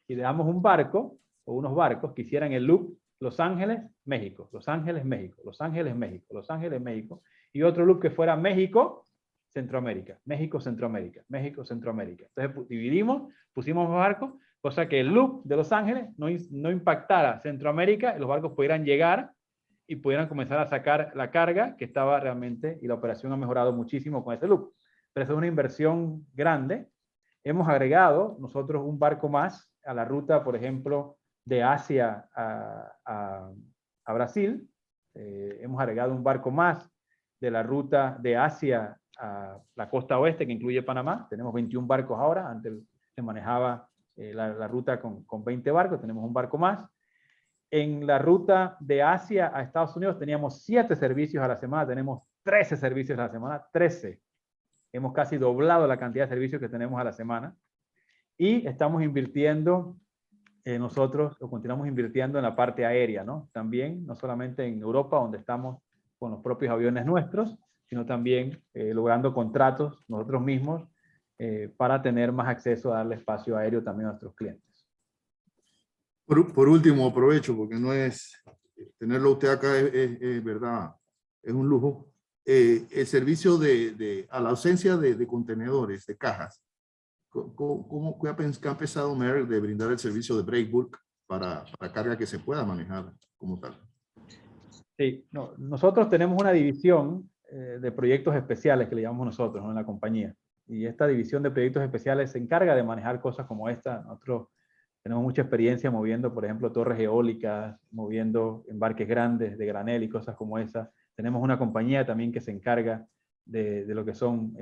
Y dejamos un barco, o unos barcos, que hicieran el loop Los Ángeles, México, Los Ángeles, México, Los Ángeles, México, Los Ángeles, México, y otro loop que fuera México, Centroamérica, México, Centroamérica, México, Centroamérica. Entonces dividimos, pusimos barcos, cosa que el loop de Los Ángeles no impactara Centroamérica, y los barcos pudieran llegar y pudieran comenzar a sacar la carga que estaba realmente, y la operación ha mejorado muchísimo con ese loop. Pero eso es una inversión grande. Hemos agregado nosotros un barco más a la ruta, por ejemplo, de Asia a Brasil. Hemos agregado un barco más de la ruta de Asia a la costa oeste, que incluye Panamá. Tenemos 21 barcos ahora. Antes se manejaba la ruta con 20 barcos. Tenemos un barco más. En la ruta de Asia a Estados Unidos teníamos 7 servicios a la semana. Tenemos 13 servicios a la semana. 13. Hemos casi doblado la cantidad de servicios que tenemos a la semana. Y estamos invirtiendo, nosotros continuamos invirtiendo en la parte aérea, ¿no? También, no solamente en Europa, donde estamos con los propios aviones nuestros, sino también logrando contratos nosotros mismos para tener más acceso a darle espacio aéreo también a nuestros clientes. Por último, aprovecho, porque no es, tenerlo usted acá es verdad, es un lujo. El servicio a la ausencia de contenedores, de cajas, ¿qué ha empezado Maersk de brindar el servicio de break bulk para carga que se pueda manejar como tal? Sí, no, nosotros tenemos una división de proyectos especiales que le llamamos nosotros, ¿no?, en la compañía. Y esta división de proyectos especiales se encarga de manejar cosas como esta. Nosotros tenemos mucha experiencia moviendo, por ejemplo, torres eólicas, moviendo embarques grandes de granel y cosas como esa. Tenemos una compañía también que se encarga de lo que son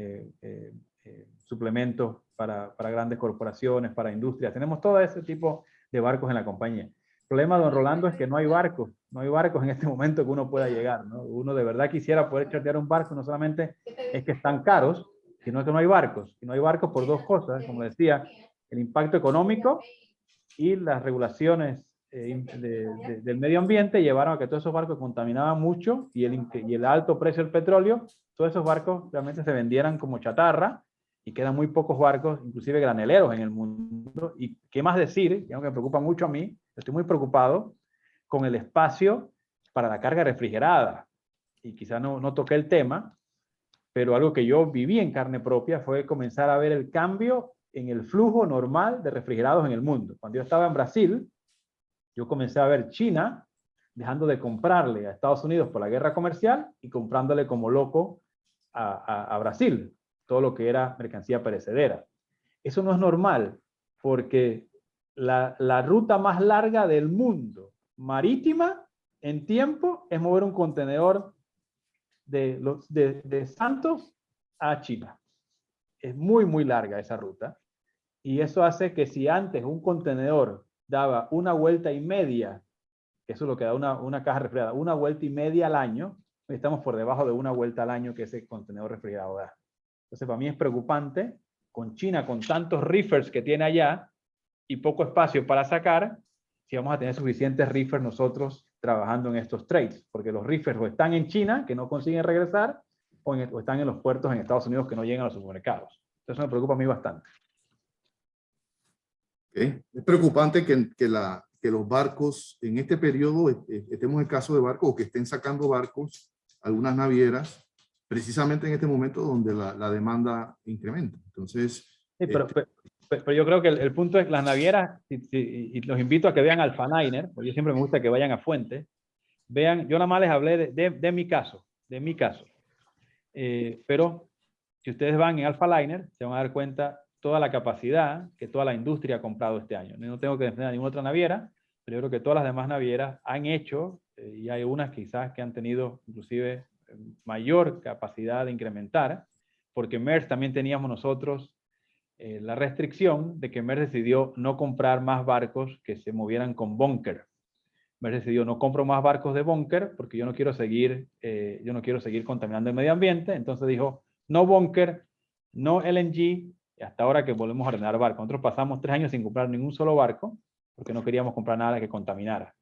suplementos para grandes corporaciones, para industrias. Tenemos todo ese tipo de barcos en la compañía. El problema, don Rolando, es que no hay barcos en este momento que uno pueda llegar, ¿no? Uno de verdad quisiera poder chartear un barco, no solamente es que están caros, sino que no hay barcos. Y no hay barcos por 2 cosas, como decía, el impacto económico y las regulaciones del medio ambiente llevaron a que todos esos barcos contaminaban mucho y el alto precio del petróleo, todos esos barcos realmente se vendieran como chatarra y quedan muy pocos barcos, inclusive graneleros en el mundo. Y qué más decir, que me preocupa mucho a mí, estoy muy preocupado con el espacio para la carga refrigerada. Y quizá no toqué el tema, pero algo que yo viví en carne propia fue comenzar a ver el cambio en el flujo normal de refrigerados en el mundo. Cuando yo estaba en Brasil, yo comencé a ver China dejando de comprarle a Estados Unidos por la guerra comercial y comprándole como loco a Brasil, todo lo que era mercancía perecedera. Eso no es normal, porque la ruta más larga del mundo marítima en tiempo es mover un contenedor de Santos a China. Es muy, muy larga esa ruta. Y eso hace que si antes un contenedor daba 1,5 vueltas, que eso es lo que da una caja refrigerada, 1,5 vueltas al año, estamos por debajo de 1 vuelta al año que ese contenedor refrigerado da. Entonces, para mí es preocupante, con China, con tantos reefers que tiene allá y poco espacio para sacar, si vamos a tener suficientes reefers nosotros trabajando en estos trades, porque los reefers o están en China, que no consiguen regresar, o están en los puertos en Estados Unidos que no llegan a los supermercados. Entonces, me preocupa a mí bastante. Es preocupante que los barcos en este periodo, estemos en el caso de barcos o que estén sacando barcos, algunas navieras, precisamente en este momento donde la demanda incrementa. Entonces, Sí, pero yo creo que el punto es las navieras, y los invito a que vean Alphaliner, porque yo siempre me gusta que vayan a fuente. Vean, yo nada más les hablé de mi caso, pero si ustedes van en Alphaliner, se van a dar cuenta toda la capacidad que toda la industria ha comprado este año. No tengo que defender a ninguna otra naviera, pero yo creo que todas las demás navieras han hecho, y hay unas quizás que han tenido inclusive mayor capacidad de incrementar, porque Maersk también teníamos nosotros la restricción de que Maersk decidió no comprar más barcos que se movieran con bunker. Maersk decidió no compro más barcos de bunker porque yo no quiero seguir contaminando el medio ambiente. Entonces dijo, no bunker, no LNG, hasta ahora que volvemos a ordenar barcos. Nosotros pasamos 3 años sin comprar ningún solo barco porque no queríamos comprar nada que contaminara.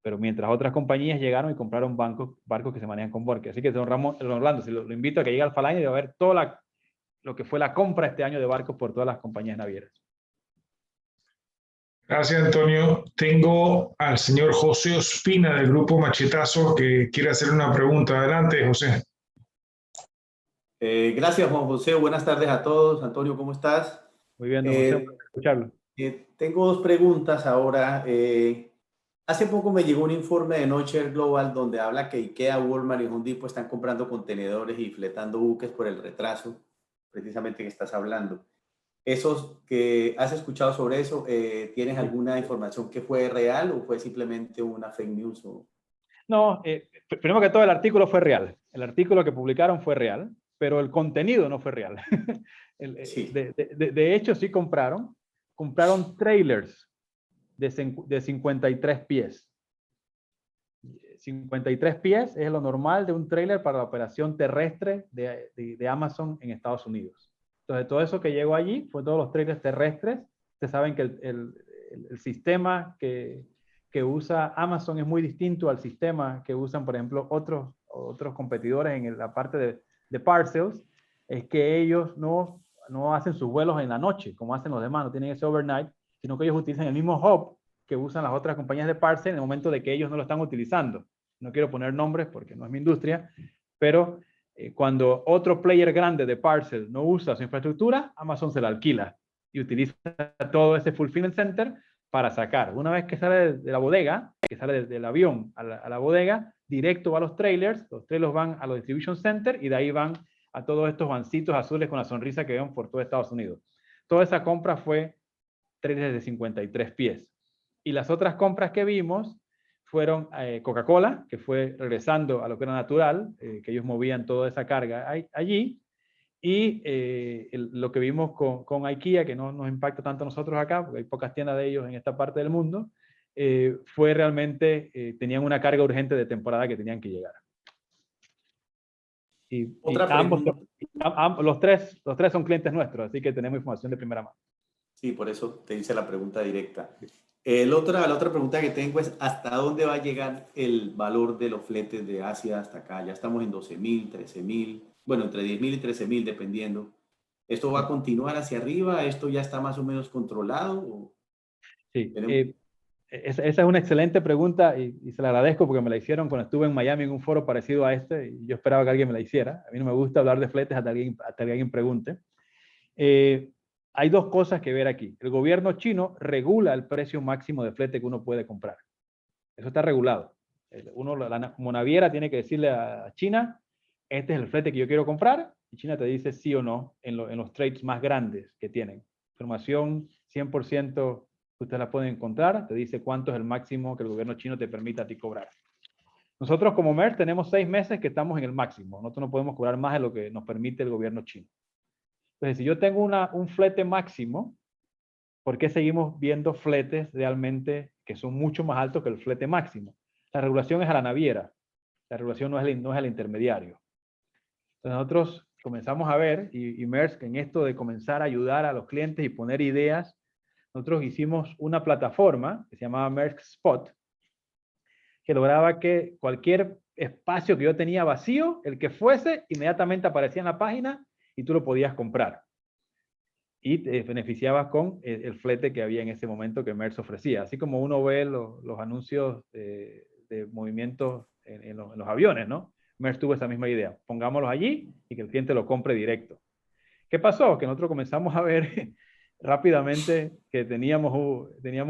Pero mientras otras compañías llegaron y compraron barcos que se manejan con bunker. Así que don Orlando, si lo invito a que llegue al Alphaliner y a ver todo lo que fue la compra este año de barcos por todas las compañías navieras. Gracias, Antonio. Tengo al señor José Ospina del Grupo Machetazo que quiere hacer una pregunta. Adelante, José. Gracias, Juan José. Buenas tardes a todos. Antonio, ¿cómo estás? Muy bien, don José, escucharlo. Tengo 2 preguntas ahora. Hace poco me llegó un informe de Nocher Global donde habla que IKEA, Walmart y Home Depot están comprando contenedores y fletando buques por el retraso, precisamente que estás hablando. ¿Esos que has escuchado sobre eso, tienes alguna información que fue real o fue simplemente una fake news? No, primero que todo el artículo fue real. El artículo que publicaron fue real, pero el contenido no fue real. Sí. De hecho, sí compraron trailers de 53 pies. 53 pies es lo normal de un trailer para la operación terrestre de Amazon en Estados Unidos. Entonces, todo eso que llegó allí fue todos los trailers terrestres. Ustedes saben que el sistema que usa Amazon es muy distinto al sistema que usan, por ejemplo, otros competidores en la parte de parcels. Es que ellos no hacen sus vuelos en la noche, como hacen los demás, no tienen ese overnight, sino que ellos utilizan el mismo hub que usan las otras compañías de parcel en el momento de que ellos no lo están utilizando. No quiero poner nombres porque no es mi industria, pero cuando otro player grande de parcel no usa su infraestructura, Amazon se la alquila y utiliza todo ese fulfillment center para sacar. Una vez que sale de la bodega, que sale del avión a la bodega, directo va a los trailers van a los distribution center y de ahí van a todos estos vancitos azules con la sonrisa que ven por todo Estados Unidos. Toda esa compra fue trailers de 53 pies. Y las otras compras que vimos fueron Coca-Cola, que fue regresando a lo que era natural, que ellos movían toda esa carga allí, y lo que vimos con IKEA, que no nos impacta tanto a nosotros acá, porque hay pocas tiendas de ellos en esta parte del mundo, fue realmente, tenían una carga urgente de temporada que tenían que llegar. Y los tres son clientes nuestros, así que tenemos información de primera mano. Sí, por eso te hice la pregunta directa. La otra pregunta que tengo es, ¿hasta dónde va a llegar el valor de los fletes de Asia hasta acá? Ya estamos en 12.000, 13.000, bueno, entre 10.000 y 13.000 dependiendo. ¿Esto va a continuar hacia arriba? ¿Esto ya está más o menos controlado? Sí, esa es una excelente pregunta y se la agradezco porque me la hicieron cuando estuve en Miami en un foro parecido a este y yo esperaba que alguien me la hiciera. A mí no me gusta hablar de fletes hasta que alguien pregunte. Hay 2 cosas que ver aquí. El gobierno chino regula el precio máximo de flete que uno puede comprar. Eso está regulado. Como naviera tiene que decirle a China, este es el flete que yo quiero comprar, y China te dice sí o no en los trades más grandes que tienen. Información 100% que ustedes la pueden encontrar, te dice cuánto es el máximo que el gobierno chino te permite a ti cobrar. Nosotros como Maersk tenemos 6 meses que estamos en el máximo. Nosotros no podemos cobrar más de lo que nos permite el gobierno chino. Entonces, si yo tengo un flete máximo, ¿por qué seguimos viendo fletes realmente que son mucho más altos que el flete máximo? La regulación es a la naviera. La regulación no es al intermediario. Entonces, nosotros comenzamos a ver, y Maersk en esto de comenzar a ayudar a los clientes y poner ideas, nosotros hicimos una plataforma que se llamaba Maersk Spot, que lograba que cualquier espacio que yo tenía vacío, el que fuese, inmediatamente aparecía en la página y tú lo podías comprar. y te beneficiabas con el flete que había en ese momento que Maersk ofrecía. Así como uno ve los anuncios de movimientos en los aviones, ¿no? Maersk tuvo esa misma idea. Pongámoslos allí y que el cliente lo compre directo. ¿Qué pasó? Que nosotros comenzamos a ver rápidamente que teníamos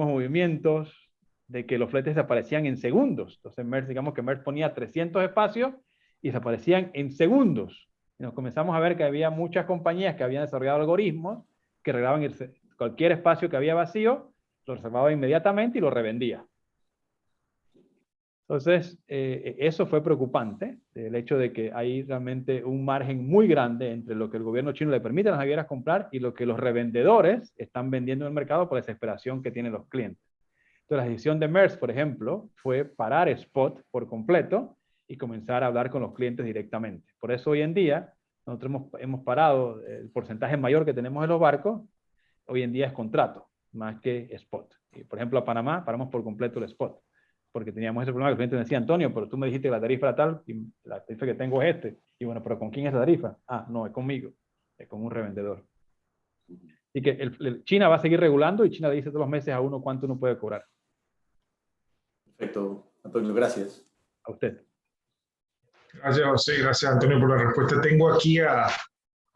movimientos de que los fletes desaparecían en segundos. Entonces, Maersk, digamos que Maersk ponía 300 espacios y desaparecían en segundos. Y nos comenzamos a ver que había muchas compañías que habían desarrollado algoritmos que reglaban cualquier espacio que había vacío, lo reservaba inmediatamente y lo revendía. Entonces, eso fue preocupante, el hecho de que hay realmente un margen muy grande entre lo que el gobierno chino le permite a las navieras comprar y lo que los revendedores están vendiendo en el mercado por la desesperación que tienen los clientes. Entonces, la decisión de Maersk, por ejemplo, fue parar Spot por completo y comenzar a hablar con los clientes directamente. Por eso hoy en día, nosotros hemos parado el porcentaje mayor que tenemos en los barcos, hoy en día es contrato, más que Spot. Y, por ejemplo, a Panamá paramos por completo el Spot, porque teníamos ese problema que el cliente me decía, Antonio, pero tú me dijiste que la tarifa era tal, y la tarifa que tengo es este. Y bueno, pero ¿con quién es la tarifa? Ah, no, es conmigo, es con un revendedor. Y que China va a seguir regulando y China le dice todos los meses a uno cuánto uno puede cobrar. Perfecto, Antonio, gracias. A usted. Gracias, José. Gracias, Antonio, por la respuesta. Tengo aquí a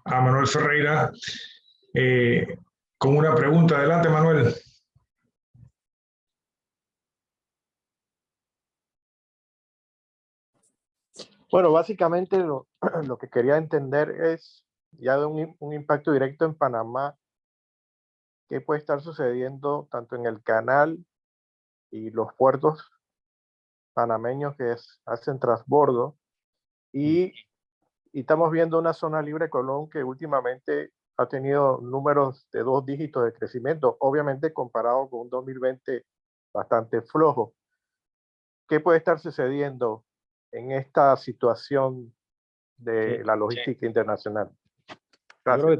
Manuel Ferreira con una pregunta. Adelante, Manuel. Bueno, básicamente lo que quería entender es ya de un impacto directo en Panamá, qué puede estar sucediendo tanto en el canal y los puertos panameños que hacen transbordo, y estamos viendo una zona libre Colón que últimamente ha tenido números de 2 dígitos de crecimiento, obviamente comparado con un 2020 bastante flojo. ¿Qué puede estar sucediendo en esta situación de la logística internacional? Gracias.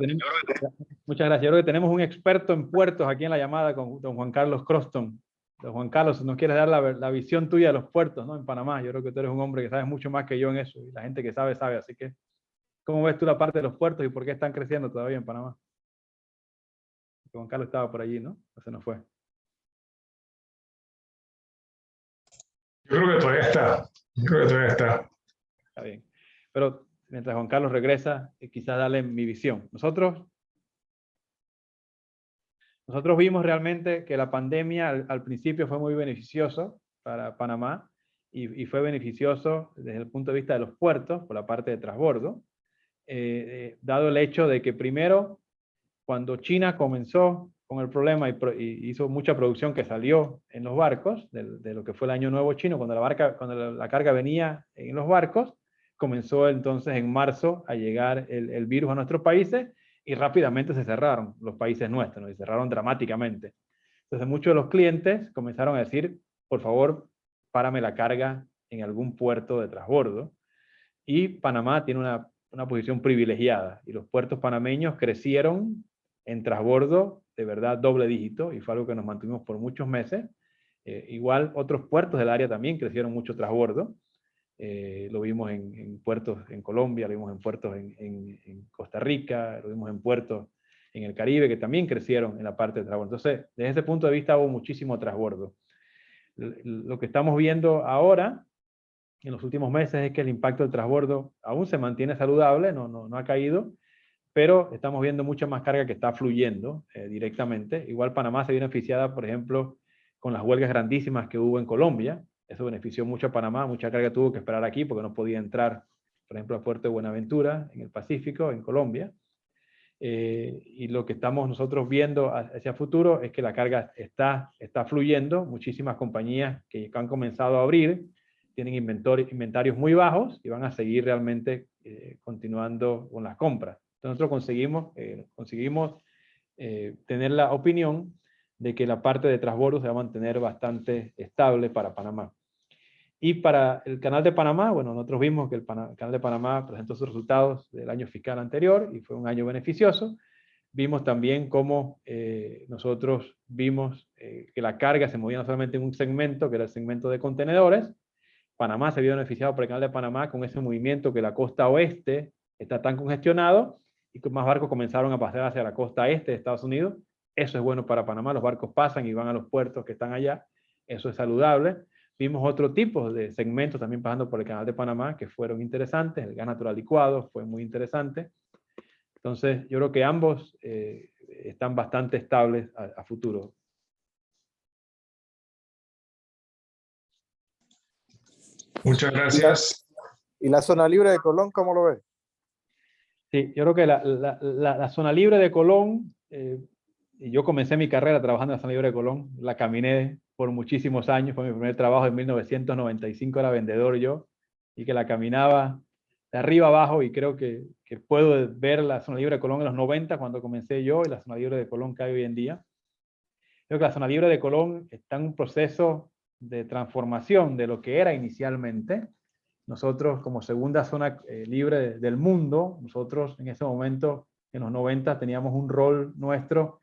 Muchas gracias. Yo creo que tenemos un experto en puertos aquí en la llamada con don Juan Carlos Croston. Don Juan Carlos, si nos quieres dar la visión tuya de los puertos, ¿no? En Panamá. Yo creo que tú eres un hombre que sabes mucho más que yo en eso, y la gente que sabe, sabe. Así que, ¿cómo ves tú la parte de los puertos y por qué están creciendo todavía en Panamá? Juan Carlos estaba por allí, ¿no? O se nos fue. Yo creo que todavía está. Yo creo que todavía está. Está bien. Pero mientras Juan Carlos regresa, quizás darle mi visión. Nosotros vimos realmente que la pandemia al principio fue muy beneficioso para Panamá y fue beneficioso desde el punto de vista de los puertos, por la parte de transbordo, dado el hecho de que primero, cuando China comenzó con el problema y hizo mucha producción que salió en los barcos, de lo que fue el Año Nuevo chino, cuando la carga venía en los barcos, comenzó entonces en marzo a llegar el virus a nuestros países y rápidamente se cerraron los países nuestros, ¿no? Y cerraron dramáticamente. Entonces muchos de los clientes comenzaron a decir, por favor, párame la carga en algún puerto de transbordo. Y Panamá tiene una posición privilegiada y los puertos panameños crecieron en transbordo de verdad doble dígito y fue algo que nos mantuvimos por muchos meses. Igual otros puertos del área también crecieron mucho transbordo. Lo vimos en puertos en Colombia, lo vimos en puertos en Costa Rica, lo vimos en puertos en el Caribe que también crecieron en la parte de transbordo. Entonces, desde ese punto de vista hubo muchísimo transbordo. Lo que estamos viendo ahora, en los últimos meses, es que el impacto del transbordo aún se mantiene saludable, no ha caído, pero estamos viendo mucha más carga que está fluyendo directamente. Igual Panamá se vio beneficiada, por ejemplo, con las huelgas grandísimas que hubo en Colombia. Eso benefició mucho a Panamá, mucha carga tuvo que esperar aquí porque no podía entrar, por ejemplo, al puerto de Buenaventura, en el Pacífico, en Colombia. Y lo que estamos nosotros viendo hacia futuro es que la carga está fluyendo. Muchísimas compañías que han comenzado a abrir tienen inventarios muy bajos y van a seguir realmente continuando con las compras. Entonces nosotros conseguimos tener la opinión de que la parte de transbordo se va a mantener bastante estable para Panamá. Y para el Canal de Panamá, bueno, nosotros vimos que el Canal de Panamá presentó sus resultados del año fiscal anterior y fue un año beneficioso. Vimos también cómo nosotros vimos que la carga se movía no solamente en un segmento, que era el segmento de contenedores. Panamá se vio beneficiado por el Canal de Panamá con ese movimiento que la costa oeste está tan congestionado y que más barcos comenzaron a pasar hacia la costa este de Estados Unidos. Eso es bueno para Panamá, los barcos pasan y van a los puertos que están allá, eso es saludable. Vimos otro tipo de segmentos también pasando por el canal de Panamá que fueron interesantes, el gas natural licuado fue muy interesante. Entonces yo creo que ambos están bastante estables a futuro. Muchas gracias. ¿Y la zona libre de Colón, cómo lo ves? Sí, yo creo que la zona libre de Colón, yo comencé mi carrera trabajando en la zona libre de Colón, la caminé por muchísimos años, fue mi primer trabajo en 1995, era vendedor yo, y que la caminaba de arriba abajo, y creo que puedo ver la zona libre de Colón en los 90 cuando comencé yo, y la zona libre de Colón que hay hoy en día. Creo que la zona libre de Colón está en un proceso de transformación de lo que era inicialmente. Nosotros, como segunda zona libre del mundo, nosotros en ese momento, en los 90, teníamos un rol nuestro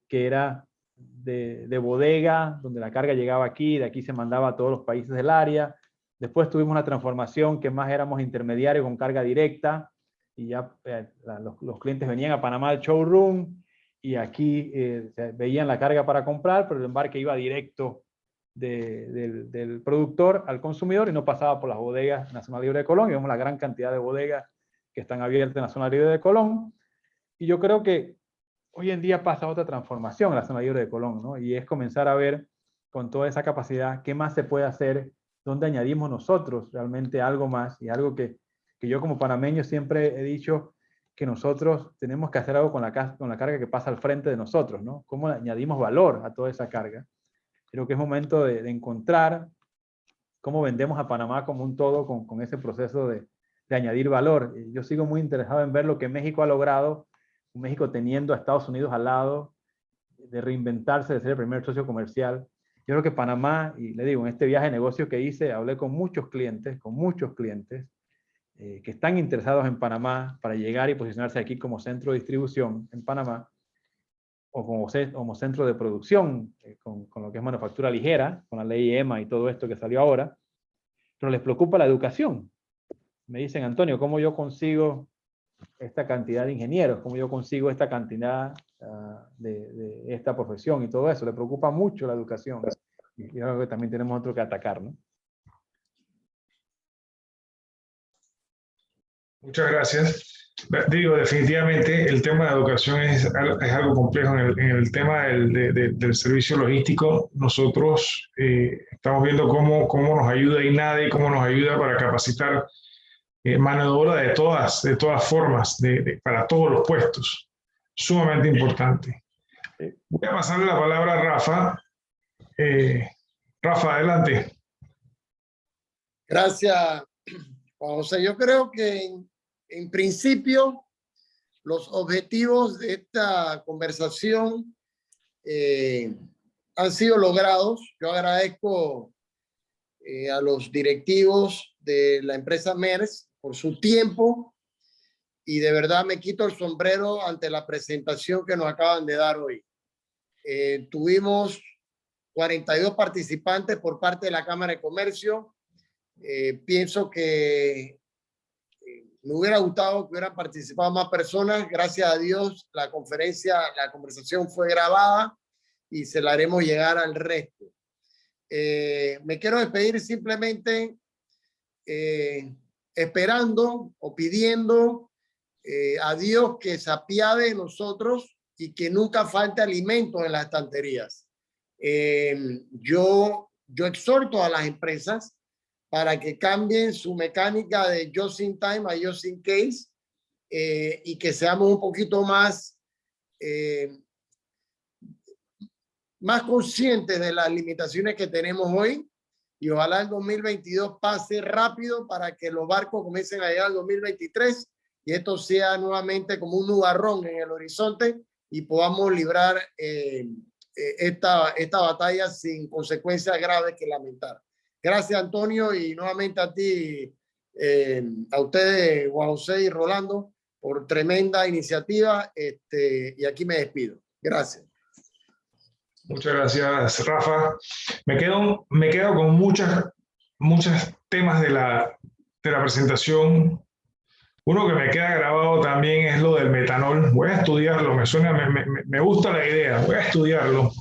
que era de bodega, donde la carga llegaba aquí, de aquí se mandaba a todos los países del área. Después tuvimos una transformación que más éramos intermediarios con carga directa, y ya los clientes venían a Panamá al showroom, y aquí veían la carga para comprar, pero el embarque iba directo del productor al consumidor y no pasaba por las bodegas en la zona libre de Colón. Y vemos la gran cantidad de bodegas que están abiertas en la zona libre de Colón. Y yo creo que hoy en día pasa otra transformación en la zona libre de Colón, ¿no? Y es comenzar a ver con toda esa capacidad qué más se puede hacer, dónde añadimos nosotros realmente algo más, y algo que yo como panameño siempre he dicho, que nosotros tenemos que hacer algo con la carga que pasa al frente de nosotros, ¿no? ¿Cómo añadimos valor a toda esa carga? Creo que es momento de encontrar cómo vendemos a Panamá como un todo con ese proceso de añadir valor. Yo sigo muy interesado en ver lo que México ha logrado, México teniendo a Estados Unidos al lado, de reinventarse, de ser el primer socio comercial. Yo creo que Panamá, y le digo, en este viaje de negocio que hice, hablé con muchos clientes, que están interesados en Panamá para llegar y posicionarse aquí como centro de distribución en Panamá, o como centro de producción, con lo que es manufactura ligera, con la ley EMA y todo esto que salió ahora, pero les preocupa la educación. Me dicen, Antonio, ¿cómo yo consigo esta cantidad de ingenieros? ¿Cómo yo consigo esta cantidad de esta profesión y todo eso? Le preocupa mucho la educación. Y yo creo que también tenemos otro que atacar, ¿no? Muchas gracias. Digo, definitivamente el tema de educación es algo complejo. En el tema del servicio logístico, nosotros estamos viendo cómo nos ayuda INADE y cómo nos ayuda para capacitar mano de obra de todas formas, para todos los puestos. Sumamente importante. Voy a pasarle la palabra a Rafa. Rafa, adelante. Gracias, Juan José. Yo creo que en principio los objetivos de esta conversación han sido logrados. Yo agradezco a los directivos de la empresa MERS por su tiempo, y de verdad me quito el sombrero ante la presentación que nos acaban de dar hoy. Tuvimos 42 participantes por parte de la Cámara de Comercio. Pienso que me hubiera gustado que hubieran participado más personas. Gracias a Dios, la conversación fue grabada y se la haremos llegar al resto. Me quiero despedir simplemente esperando o pidiendo a Dios que se apiade de nosotros y que nunca falte alimento en las estanterías. Yo exhorto a las empresas para que cambien su mecánica de just in time a just in case, y que seamos un poquito más conscientes de las limitaciones que tenemos hoy, y ojalá el 2022 pase rápido para que los barcos comiencen a llegar al 2023 y esto sea nuevamente como un nubarrón en el horizonte y podamos librar esta batalla sin consecuencias graves que lamentar. Gracias, Antonio, y nuevamente a ti, a ustedes, Juan José y Rolando, por tremenda iniciativa, y aquí me despido. Gracias. Muchas gracias, Rafa. Me quedo con muchos temas de la presentación. Uno que me queda grabado también es lo del metanol. Voy a estudiarlo, me gusta la idea, voy a estudiarlo.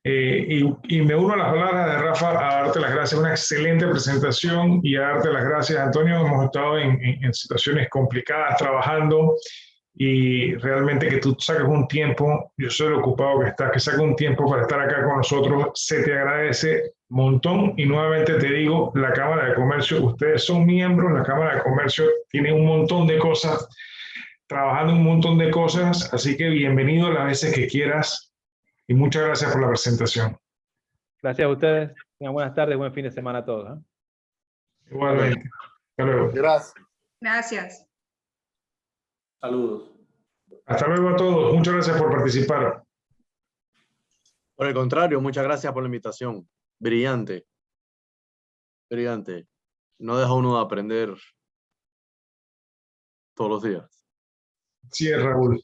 Y me uno a las palabras de Rafa a darte las gracias. Una excelente presentación y a darte las gracias, Antonio. Hemos estado en situaciones complicadas trabajando y realmente que tú saques un tiempo, yo soy el ocupado que estás, que saques un tiempo para estar acá con nosotros, se te agradece un montón. Y nuevamente te digo, la Cámara de Comercio, ustedes son miembros, la Cámara de Comercio tiene un montón de cosas, trabajando un montón de cosas, así que bienvenido las veces que quieras. Y muchas gracias por la presentación. Gracias a ustedes. Tengan buenas tardes, buen fin de semana a todos. Igualmente. Hasta luego. Gracias. Gracias. Saludos. Hasta luego a todos. Muchas gracias por participar. Por el contrario, muchas gracias por la invitación. Brillante. Brillante. No deja uno de aprender todos los días. Sí, Raúl.